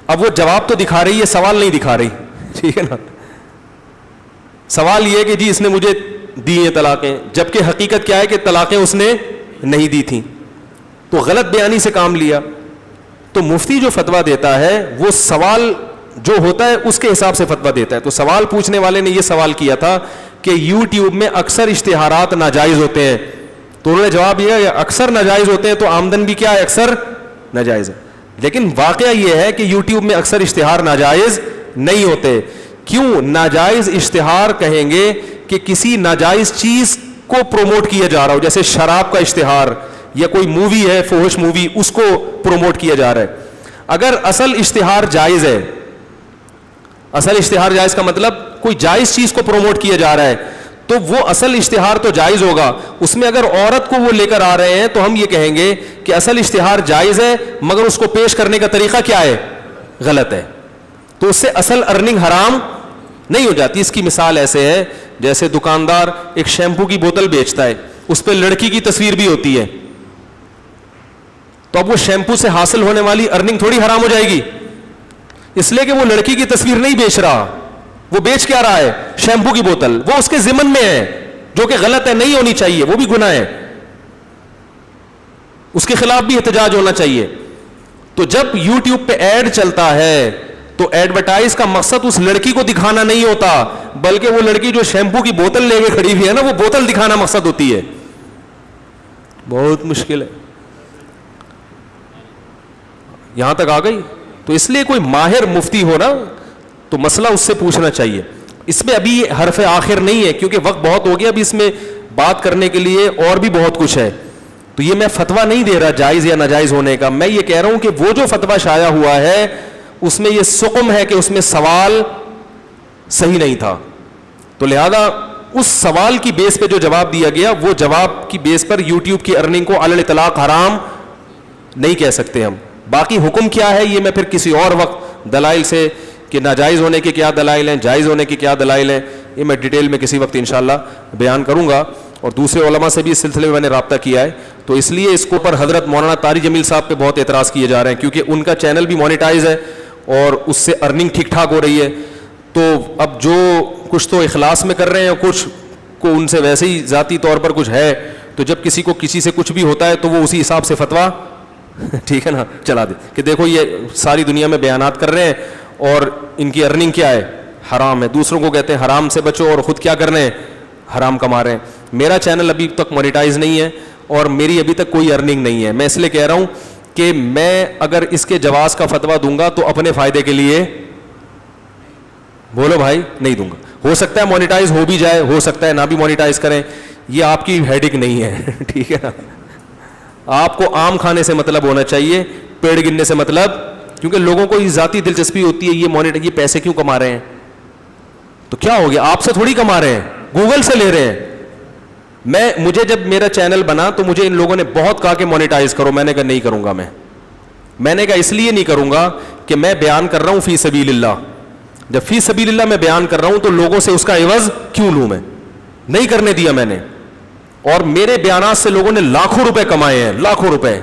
اب وہ جواب تو دکھا رہی ہے, سوال نہیں دکھا رہی. ٹھیک ہے نا. سوال یہ کہ جی اس نے مجھے دی ہیں طلاقیں, جبکہ حقیقت کیا ہے کہ طلاقیں اس نے نہیں دی تھیں. تو غلط بیانی سے کام لیا. تو مفتی جو فتویٰ دیتا ہے وہ سوال جو ہوتا ہے اس کے حساب سے فتویٰ دیتا ہے. تو سوال پوچھنے والے نے یہ سوال کیا تھا کہ یوٹیوب میں اکثر اشتہارات ناجائز ہوتے ہیں. تو انہوں نے جواب دیا اکثر ناجائز ہوتے ہیں تو آمدن بھی کیا ہے, اکثر ناجائز ہے. لیکن واقعہ یہ ہے کہ یوٹیوب میں اکثر اشتہار ناجائز نہیں ہوتے. کیوں ناجائز اشتہار کہیں گے؟ کہ کسی ناجائز چیز کو پروموٹ کیا جا رہا ہو, جیسے شراب کا اشتہار یا کوئی مووی ہے فحش مووی, اس کو پروموٹ کیا جا رہا ہے. اگر اصل اشتہار جائز ہے, اصل اشتہار جائز کا مطلب کوئی جائز چیز کو پروموٹ کیا جا رہا ہے, تو وہ اصل اشتہار تو جائز ہوگا. اس میں اگر عورت کو وہ لے کر آ رہے ہیں تو ہم یہ کہیں گے کہ اصل اشتہار جائز ہے مگر اس کو پیش کرنے کا طریقہ کیا ہے, غلط ہے. تو اس سے اصل ارننگ حرام نہیں ہو جاتی. اس کی مثال ایسے ہے جیسے دکاندار ایک شیمپو کی بوتل بیچتا ہے, اس پہ لڑکی کی تصویر بھی ہوتی ہے, تو اب وہ شیمپو سے حاصل ہونے والی ارننگ تھوڑی حرام ہو جائے گی, اس لیے کہ وہ لڑکی کی تصویر نہیں بیچ رہا. وہ بیچ کیا رہا ہے؟ شیمپو کی بوتل. وہ اس کے ضمن میں ہے جو کہ غلط ہے, نہیں ہونی چاہیے, وہ بھی گناہ ہے, اس کے خلاف بھی احتجاج ہونا چاہیے. تو جب یوٹیوب پہ ایڈ چلتا ہے تو ایڈورٹائز کا مقصد اس لڑکی کو دکھانا نہیں ہوتا, بلکہ وہ لڑکی جو شیمپو کی بوتل لے کے کھڑی ہوئی ہے نا, وہ بوتل دکھانا مقصد ہوتی ہے. بہت مشکل ہے, یہاں تک آ گئی. تو اس لیے کوئی ماہر مفتی ہو نا تو مسئلہ اس سے پوچھنا چاہیے. اس میں ابھی حرف آخر نہیں ہے کیونکہ وقت بہت ہو گیا, ابھی اس میں بات کرنے کے لیے اور بھی بہت کچھ ہے. تو یہ میں فتویٰ نہیں دے رہا جائز یا ناجائز ہونے کا, میں یہ کہہ رہا ہوں کہ وہ جو فتویٰ شائع ہوا ہے اس میں یہ سقم ہے کہ اس میں سوال صحیح نہیں تھا. تو لہذا اس سوال کی بیس پہ جو جواب دیا گیا وہ جواب کی بیس پر یوٹیوب کی ارننگ کو علی الاطلاق حرام نہیں کہہ سکتے ہم. باقی حکم کیا ہے یہ میں پھر کسی اور وقت دلائل سے, کہ ناجائز ہونے کے کیا دلائل ہیں, جائز ہونے کے کیا دلائل ہیں, یہ میں ڈیٹیل میں کسی وقت انشاءاللہ بیان کروں گا. اور دوسرے علماء سے بھی اس سلسلے میں میں نے رابطہ کیا ہے. تو اس لیے اس کو پر حضرت مولانا طارق جمیل صاحب پہ بہت اعتراض کیے جا رہے ہیں کیونکہ ان کا چینل بھی مونیٹائز ہے اور اس سے ارننگ ٹھیک ٹھاک ہو رہی ہے. تو اب جو کچھ تو اخلاص میں کر رہے ہیں اور کچھ کو ان سے ویسے ہی ذاتی طور پر کچھ ہے, تو جب کسی کو کسی سے کچھ بھی ہوتا ہے تو وہ اسی حساب سے فتویٰ ٹھیک ہے نا چلا دے کہ دیکھو یہ ساری دنیا میں بیانات کر رہے ہیں اور ان کی ارننگ کیا ہے, حرام ہے. دوسروں کو کہتے ہیں حرام سے بچو اور خود کیا کر رہے ہیں, حرام کما رہے ہیں. میرا چینل ابھی تک مونیٹائز نہیں ہے اور میری ابھی تک کوئی ارننگ نہیں ہے. میں اس لیے کہہ رہا ہوں کہ میں اگر اس کے جواز کا فتویٰ دوں گا تو اپنے فائدے کے لیے, بولو بھائی, نہیں دوں گا. ہو سکتا ہے مونیٹائز ہو بھی جائے, ہو سکتا ہے نہ بھی مونیٹائز کریں, یہ آپ کی ہیڈک نہیں ہے ٹھیک ہے نا. آپ کو آم کھانے سے مطلب ہونا چاہیے, پیڑ گننے سے مطلب, کیونکہ لوگوں کو ذاتی دلچسپی ہوتی ہے یہ پیسے کیوں کما رہے ہیں. تو کیا ہو گیا, آپ سے تھوڑی کما رہے ہیں, گوگل سے لے رہے ہیں. مجھے جب میرا چینل بنا تو مجھے ان لوگوں نے بہت کہا کہ مونیٹائز کرو, میں نے کہا نہیں کروں گا. میں نے کہا اس لیے نہیں کروں گا کہ میں بیان کر رہا ہوں فی سبیل اللہ. جب فی سبیل اللہ میں بیان کر رہا ہوں تو لوگوں سے اس کا عوض کیوں لوں, میں نہیں کرنے دیا میں نے. اور میرے بیانات سے لوگوں نے لاکھوں روپے کمائے ہیں, لاکھوں روپے,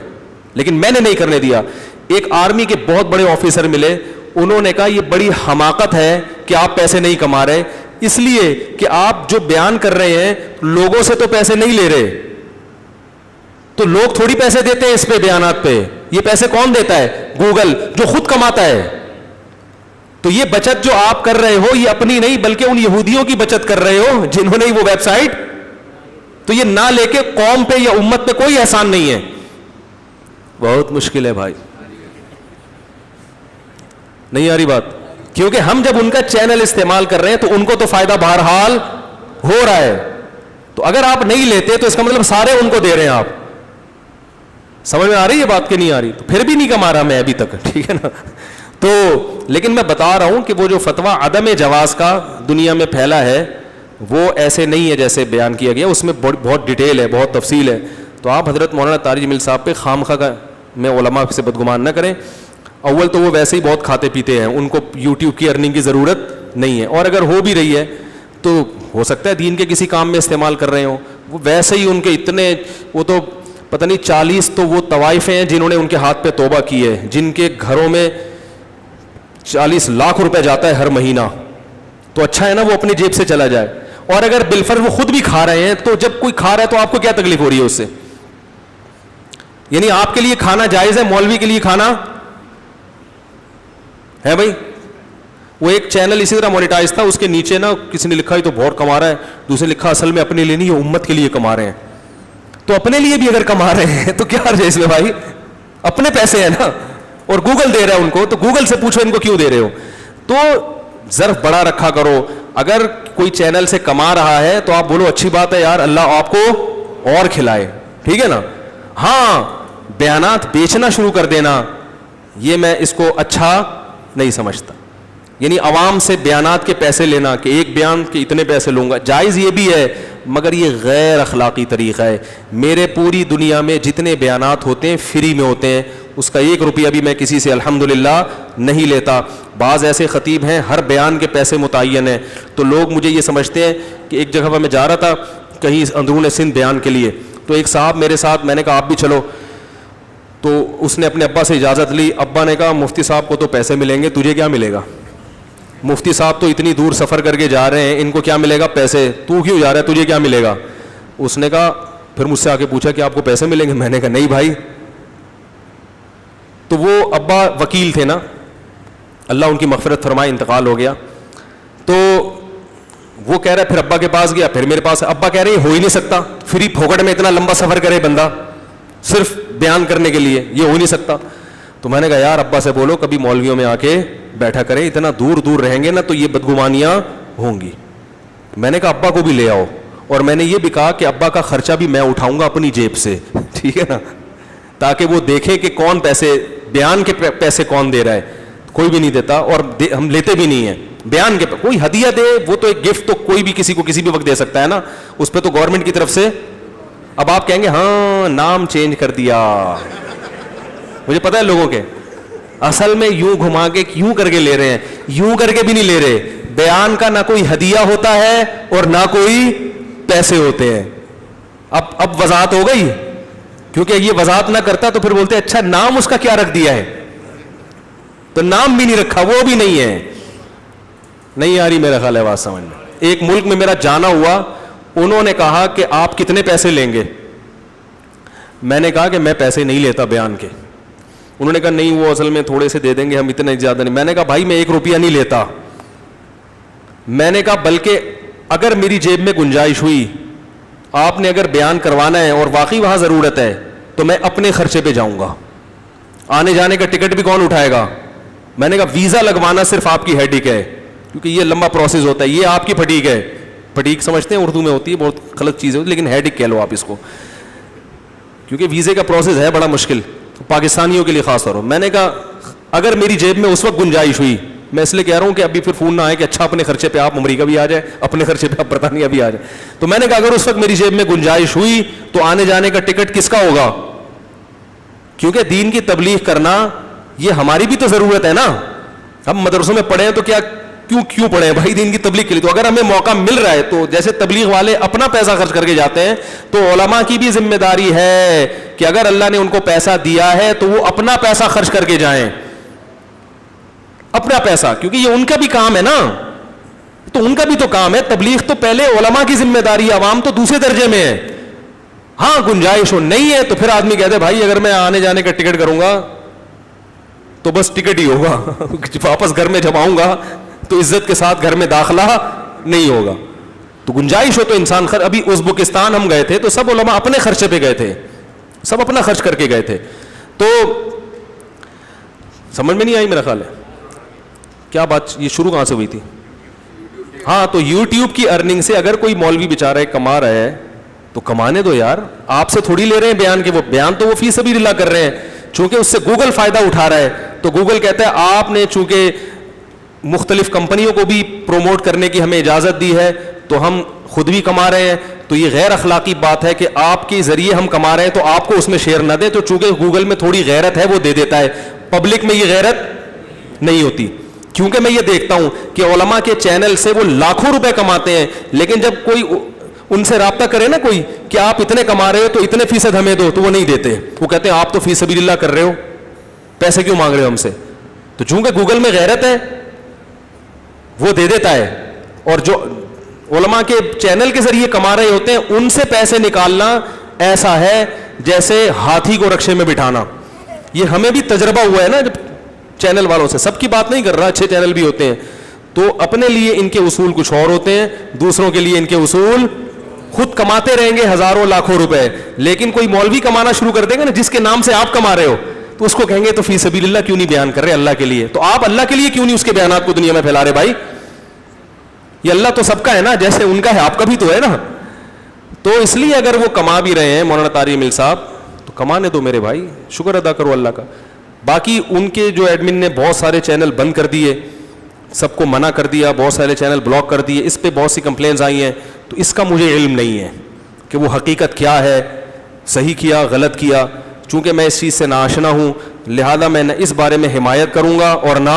لیکن میں نے نہیں کرنے دیا. ایک آرمی کے بہت بڑے آفیسر ملے, انہوں نے کہا یہ بڑی حماقت ہے کہ آپ پیسے نہیں کما رہے, اس لیے کہ آپ جو بیان کر رہے ہیں لوگوں سے تو پیسے نہیں لے رہے, تو لوگ تھوڑی پیسے دیتے ہیں اس پہ بیانات پہ. یہ پیسے کون دیتا ہے؟ گوگل, جو خود کماتا ہے. تو یہ بچت جو آپ کر رہے ہو یہ اپنی نہیں بلکہ ان یہودیوں کی بچت کر رہے ہو جنہوں نے وہ ویب سائٹ, تو یہ نہ لے کے قوم پہ یا امت پہ کوئی احسان نہیں ہے. بہت مشکل ہے بھائی, نہیں آ رہی بات, کیونکہ ہم جب ان کا چینل استعمال کر رہے ہیں تو ان کو تو فائدہ بہرحال ہو رہا ہے. تو اگر آپ نہیں لیتے تو اس کا مطلب سارے ان کو دے رہے ہیں آپ. سمجھ میں آ رہی ہے بات کہ نہیں آ رہی؟ تو پھر بھی نہیں کما رہا میں ابھی تک, ٹھیک ہے نا. تو لیکن میں بتا رہا ہوں کہ وہ جو فتویٰ عدم جواز کا دنیا میں پھیلا ہے وہ ایسے نہیں ہے جیسے بیان کیا گیا, اس میں بہت ڈیٹیل ہے, بہت تفصیل ہے. تو آپ حضرت مولانا طارق جمیل صاحب پہ خامخواہ کا میں علماء سے بدگمان نہ کریں. اول تو وہ ویسے ہی بہت کھاتے پیتے ہیں, ان کو یوٹیوب کی ارننگ کی ضرورت نہیں ہے, اور اگر ہو بھی رہی ہے تو ہو سکتا ہے دین کے کسی کام میں استعمال کر رہے ہوں. وہ ویسے ہی ان کے اتنے, وہ تو پتہ نہیں 40 تو وہ طوائفیں ہیں جنہوں نے ان کے ہاتھ پہ توبہ کی ہے, جن کے گھروں میں 40 لاکھ روپے جاتا ہے ہر مہینہ. تو اچھا ہے نا وہ اپنی جیب سے چلا جائے. اور اگر بالفرض وہ خود بھی کھا رہے ہیں تو جب کوئی کھا رہا ہے تو آپ کو کیا تکلیف ہو رہی ہے اس سے؟ یعنی آپ کے لیے کھانا جائز ہے, مولوی کے لیے کھانا ہے بھائی. وہ ایک چینل اسی طرح مونیٹائز تھا, اس کے نیچے نا کسی نے لکھا یہ تو بہت کما رہا ہے, دوسرے لکھا اصل میں اپنے لیے نہیں, یہ امت کے لیے کما رہے ہیں. تو اپنے لیے بھی اگر کما رہے ہیں تو کیا حرج ہے اس میں بھائی, اپنے پیسے ہیں نا, اور گوگل دے رہا ہے ان کو, تو گوگل سے پوچھو ان کو کیوں دے رہے ہو. تو ظرف بڑا رکھا کرو. اگر کوئی چینل سے کما رہا ہے تو آپ بولو اچھی بات ہے یار, اللہ آپ کو اور کھلائے, ٹھیک ہے نا. ہاں بیانات بیچنا شروع کر دینا, یہ میں اس کو اچھا نہیں سمجھتا. یعنی عوام سے بیانات کے پیسے لینا کہ ایک بیان کے اتنے پیسے لوں گا, جائز یہ بھی ہے, مگر یہ غیر اخلاقی طریقہ ہے. میرے پوری دنیا میں جتنے بیانات ہوتے ہیں فری میں ہوتے ہیں, اس کا 1 روپیہ بھی میں کسی سے الحمدللہ نہیں لیتا. بعض ایسے خطیب ہیں ہر بیان کے پیسے متعین ہیں, تو لوگ مجھے یہ سمجھتے ہیں کہ ایک جگہ میں جا رہا تھا کہیں اندرون سندھ بیان کے لیے, تو ایک صاحب میرے ساتھ, میں نے کہا آپ بھی چلو, تو اس نے اپنے ابا سے اجازت لی. ابا نے کہا مفتی صاحب کو تو پیسے ملیں گے, تجھے کیا ملے گا, مفتی صاحب تو اتنی دور سفر کر کے جا رہے ہیں, ان کو کیا ملے گا پیسے, تو کیوں جا رہا ہے, تجھے کیا ملے گا. اس نے کہا, پھر مجھ سے آ کے پوچھا کہ آپ کو پیسے ملیں گے, میں نے کہا نہیں بھائی. تو وہ ابا وکیل تھے نا, اللہ ان کی مغفرت فرمائے, انتقال ہو گیا. تو وہ کہہ رہا ہے, پھر ابا کے پاس گیا, پھر میرے پاس. ابا کہہ رہے ہیں ہو ہی نہیں سکتا, فری پھوکٹ میں اتنا لمبا سفر کرے بندہ صرف بیان کرنے کے لیے, یہ ہو نہیں سکتا. تو میں نے کہا یار ابا سے بولو کبھی مولویوں میں آ کے بیٹھا کریں, اتنا دور دور رہیں گے نا تو یہ بدگمانیاں ہوں گی. میں نے کہا ابا کو بھی لے آؤ, اور میں نے یہ بھی کہا کہ ابا کا خرچہ بھی میں اٹھاؤں گا اپنی جیب سے, ٹھیک ہے نا, تاکہ وہ دیکھیں کہ کون پیسے, بیان کے پیسے کون دے رہا ہے. کوئی بھی نہیں دیتا, اور ہم لیتے بھی نہیں ہیں بیان کے. کوئی ہدیہ دے وہ تو ایک گفٹ تو کوئی بھی کسی کو کسی بھی وقت دے سکتا ہے نا, اس پہ تو گورنمنٹ کی طرف سے. اب آپ کہیں گے ہاں نام چینج کر دیا, مجھے پتا ہے لوگوں کے اصل میں یوں گھما کے یوں کر کے لے رہے ہیں, یوں کر کے بھی نہیں لے رہے. بیان کا نہ کوئی ہدیہ ہوتا ہے اور نہ کوئی پیسے ہوتے ہیں. اب وضاحت ہو گئی, کیونکہ یہ وضاحت نہ کرتا تو پھر بولتے اچھا نام اس کا کیا رکھ دیا ہے, تو نام بھی نہیں رکھا, وہ بھی نہیں ہے. نہیں آ رہی میرا خیال ہے بات سمجھ میں. ایک ملک میں میرا جانا ہوا, انہوں نے کہا کہ آپ کتنے پیسے لیں گے. میں نے کہا کہ میں پیسے نہیں لیتا بیان کے. انہوں نے کہا نہیں وہ اصل میں تھوڑے سے دے دیں گے, ہم اتنے زیادہ نہیں. میں نے کہا بھائی میں 1 روپیہ نہیں لیتا. میں نے کہا بلکہ اگر میری جیب میں گنجائش ہوئی, آپ نے اگر بیان کروانا ہے اور واقعی وہاں ضرورت ہے, تو میں اپنے خرچے پہ جاؤں گا. آنے جانے کا ٹکٹ بھی کون اٹھائے گا. میں نے کہا ویزا لگوانا صرف آپ کی ہیڈک ہے, کیونکہ یہ لمبا پروسیس ہوتا ہے, یہ آپ کی پھٹیک ہے. پھٹیک سمجھتے ہیں اردو میں ہوتی ہے, بہت غلط چیز ہے, لیکن ہیڈک کہہ لو آپ اس کو, کیونکہ ویزے کا پروسیس ہے بڑا مشکل پاکستانیوں کے لیے خاص طور پر. میں نے کہا اگر میری جیب میں اس وقت گنجائش ہوئی, میں اس لیے کہہ رہا ہوں کہ ابھی پھر فون نہ آئے کہ اچھا اپنے خرچے پہ آپ امریکہ بھی آ جائے, اپنے خرچے پہ آپ برطانیہ بھی آ جائے. تو میں نے کہا اگر اس وقت میری جیب میں گنجائش ہوئی تو آنے جانے کا ٹکٹ کس کا ہوگا, کیونکہ دین کی تبلیغ کرنا یہ ہماری بھی تو ضرورت ہے نا. ہم مدرسوں میں پڑھے ہیں تو کیوں پڑھے ہیں بھائی, دین کی تبلیغ کے لیے. تو اگر ہمیں موقع مل رہا ہے, تو جیسے تبلیغ والے اپنا پیسہ خرچ کر کے جاتے ہیں, تو علماء کی بھی ذمہ داری ہے کہ اگر اللہ نے ان کو پیسہ دیا ہے تو وہ اپنا پیسہ خرچ کر کے جائیں, اپنا پیسہ, کیونکہ یہ ان کا بھی کام ہے نا, تو ان کا بھی تو کام ہے. تبلیغ تو پہلے علماء کی ذمہ داری ہے, عوام تو دوسرے درجے میں ہے. ہاں گنجائش ہو نہیں ہے تو پھر آدمی کہتے بھائی اگر میں آنے جانے کا ٹکٹ کروں گا تو بس ٹکٹ ہی ہوگا, واپس گھر میں جب آؤں گا تو عزت کے ساتھ گھر میں داخلہ نہیں ہوگا. تو گنجائش ہو تو انسان ابھی ازبکستان ہم گئے تھے تو سب علماء اپنے خرچے پہ گئے تھے, سب اپنا خرچ کر کے گئے تھے. تو سمجھ میں نہیں آئی میرا خیال ہے کیا بات, یہ شروع کہاں سے ہوئی تھی. ہاں تو یوٹیوب کی ارننگ سے اگر کوئی مولوی بیچارہ کما رہا ہے تو کمانے دو یار, آپ سے تھوڑی لے رہے ہیں بیان کے. وہ بیان تو وہ فی سبیل اللہ کر رہے ہیں, چونکہ اس سے گوگل فائدہ اٹھا رہا ہے. تو گوگل کہتا ہے آپ نے چونکہ مختلف کمپنیوں کو بھی پروموٹ کرنے کی ہمیں اجازت دی ہے تو ہم خود بھی کما رہے ہیں, تو یہ غیر اخلاقی بات ہے کہ آپ کے ذریعے ہم کما رہے ہیں تو آپ کو اس میں شیئر نہ دیں. تو چونکہ گوگل میں تھوڑی غیرت ہے وہ دے دیتا ہے, پبلک میں یہ غیرت نہیں ہوتی. کیونکہ میں یہ دیکھتا ہوں کہ علماء کے چینل سے وہ لاکھوں روپے کماتے ہیں, لیکن جب کوئی ان سے رابطہ کرے نا کوئی کہ آپ اتنے کما رہے ہو تو اتنے فیصد ہمیں دو, تو وہ نہیں دیتے. وہ کہتے ہیں آپ تو فی سبیل اللہ کر رہے ہو, پیسے کیوں مانگ رہے ہو ہم سے. تو چونکہ گوگل میں غیرت ہے وہ دے دیتا ہے, اور جو علماء کے چینل کے ذریعے کما رہے ہوتے ہیں ان سے پیسے نکالنا ایسا ہے جیسے ہاتھی کو رکشے میں بٹھانا. یہ ہمیں بھی تجربہ ہوا ہے نا جب چینل والوں سے, سب کی بات نہیں کر رہا, اچھے چینل بھی ہوتے ہیں, تو اپنے لیے ان کے اصول کچھ اور ہوتے ہیں, دوسروں کے لیے ان کے اصول, خود کماتے رہیں گے ہزاروں لاکھوں روپے, لیکن کوئی مولوی کمانا شروع کر دے گا نا جس کے نام سے آپ کما رہے ہو, تو اس کو کہیں گے تو فی سبیل اللہ کیوں نہیں بیان کر رہے اللہ کے لیے, تو آپ اللہ کے لیے کیوں نہیں اس کے بیانات کو دنیا میں پھیلا رہے بھائی, یہ اللہ تو سب کا ہے نا, جیسے ان کا ہے آپ کا بھی تو ہے نا. تو اس لیے اگر وہ کما بھی رہے ہیں مولانا طارق مل صاحب, تو کمانے دو میرے بھائی, شکر ادا کرو اللہ کا. باقی ان کے جو ایڈمن نے بہت سارے چینل بند کر دیے, سب کو منع کر دیا, بہت سارے چینل بلاک کر دیے, اس پہ بہت سی کمپلینز آئی ہیں, تو اس کا مجھے علم نہیں ہے کہ وہ حقیقت کیا ہے, صحیح کیا غلط کیا, چونکہ میں اس چیز سے ناآشنا ہوں, لہذا میں نہ اس بارے میں حمایت کروں گا اور نہ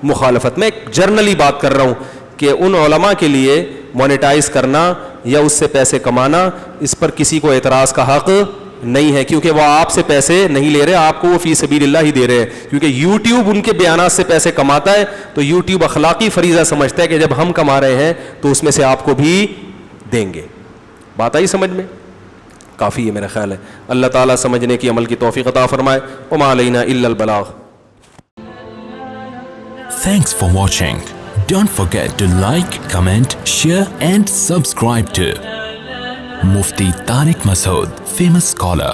مخالفت. میں ایک جرنلی بات کر رہا ہوں کہ ان علماء کے لیے مونیٹائز کرنا یا اس سے پیسے کمانا, اس پر کسی کو اعتراض کا حق نہیں ہے, کیونکہ وہ آپ سے پیسے نہیں لے رہے, آپ کو وہ فی سبیل اللہ ہی دے رہے ہیں, کیونکہ یوٹیوب ان کے بیانات سے پیسے کماتا ہے, تو یوٹیوب اخلاقی فریضہ سمجھتا ہے کہ جب ہم کما رہے ہیں تو اس میں سے آپ کو بھی دیں گے. بات آئی سمجھ میں؟ کافی ہے میرا خیال ہے. اللہ تعالیٰ سمجھنے کی عمل کی توفیق عطا فرمائے. وما علینا الا البلاغ. Thanks for watching. Don't forget to like, comment, share and subscribe to Mufti Tariq Masood, famous scholar.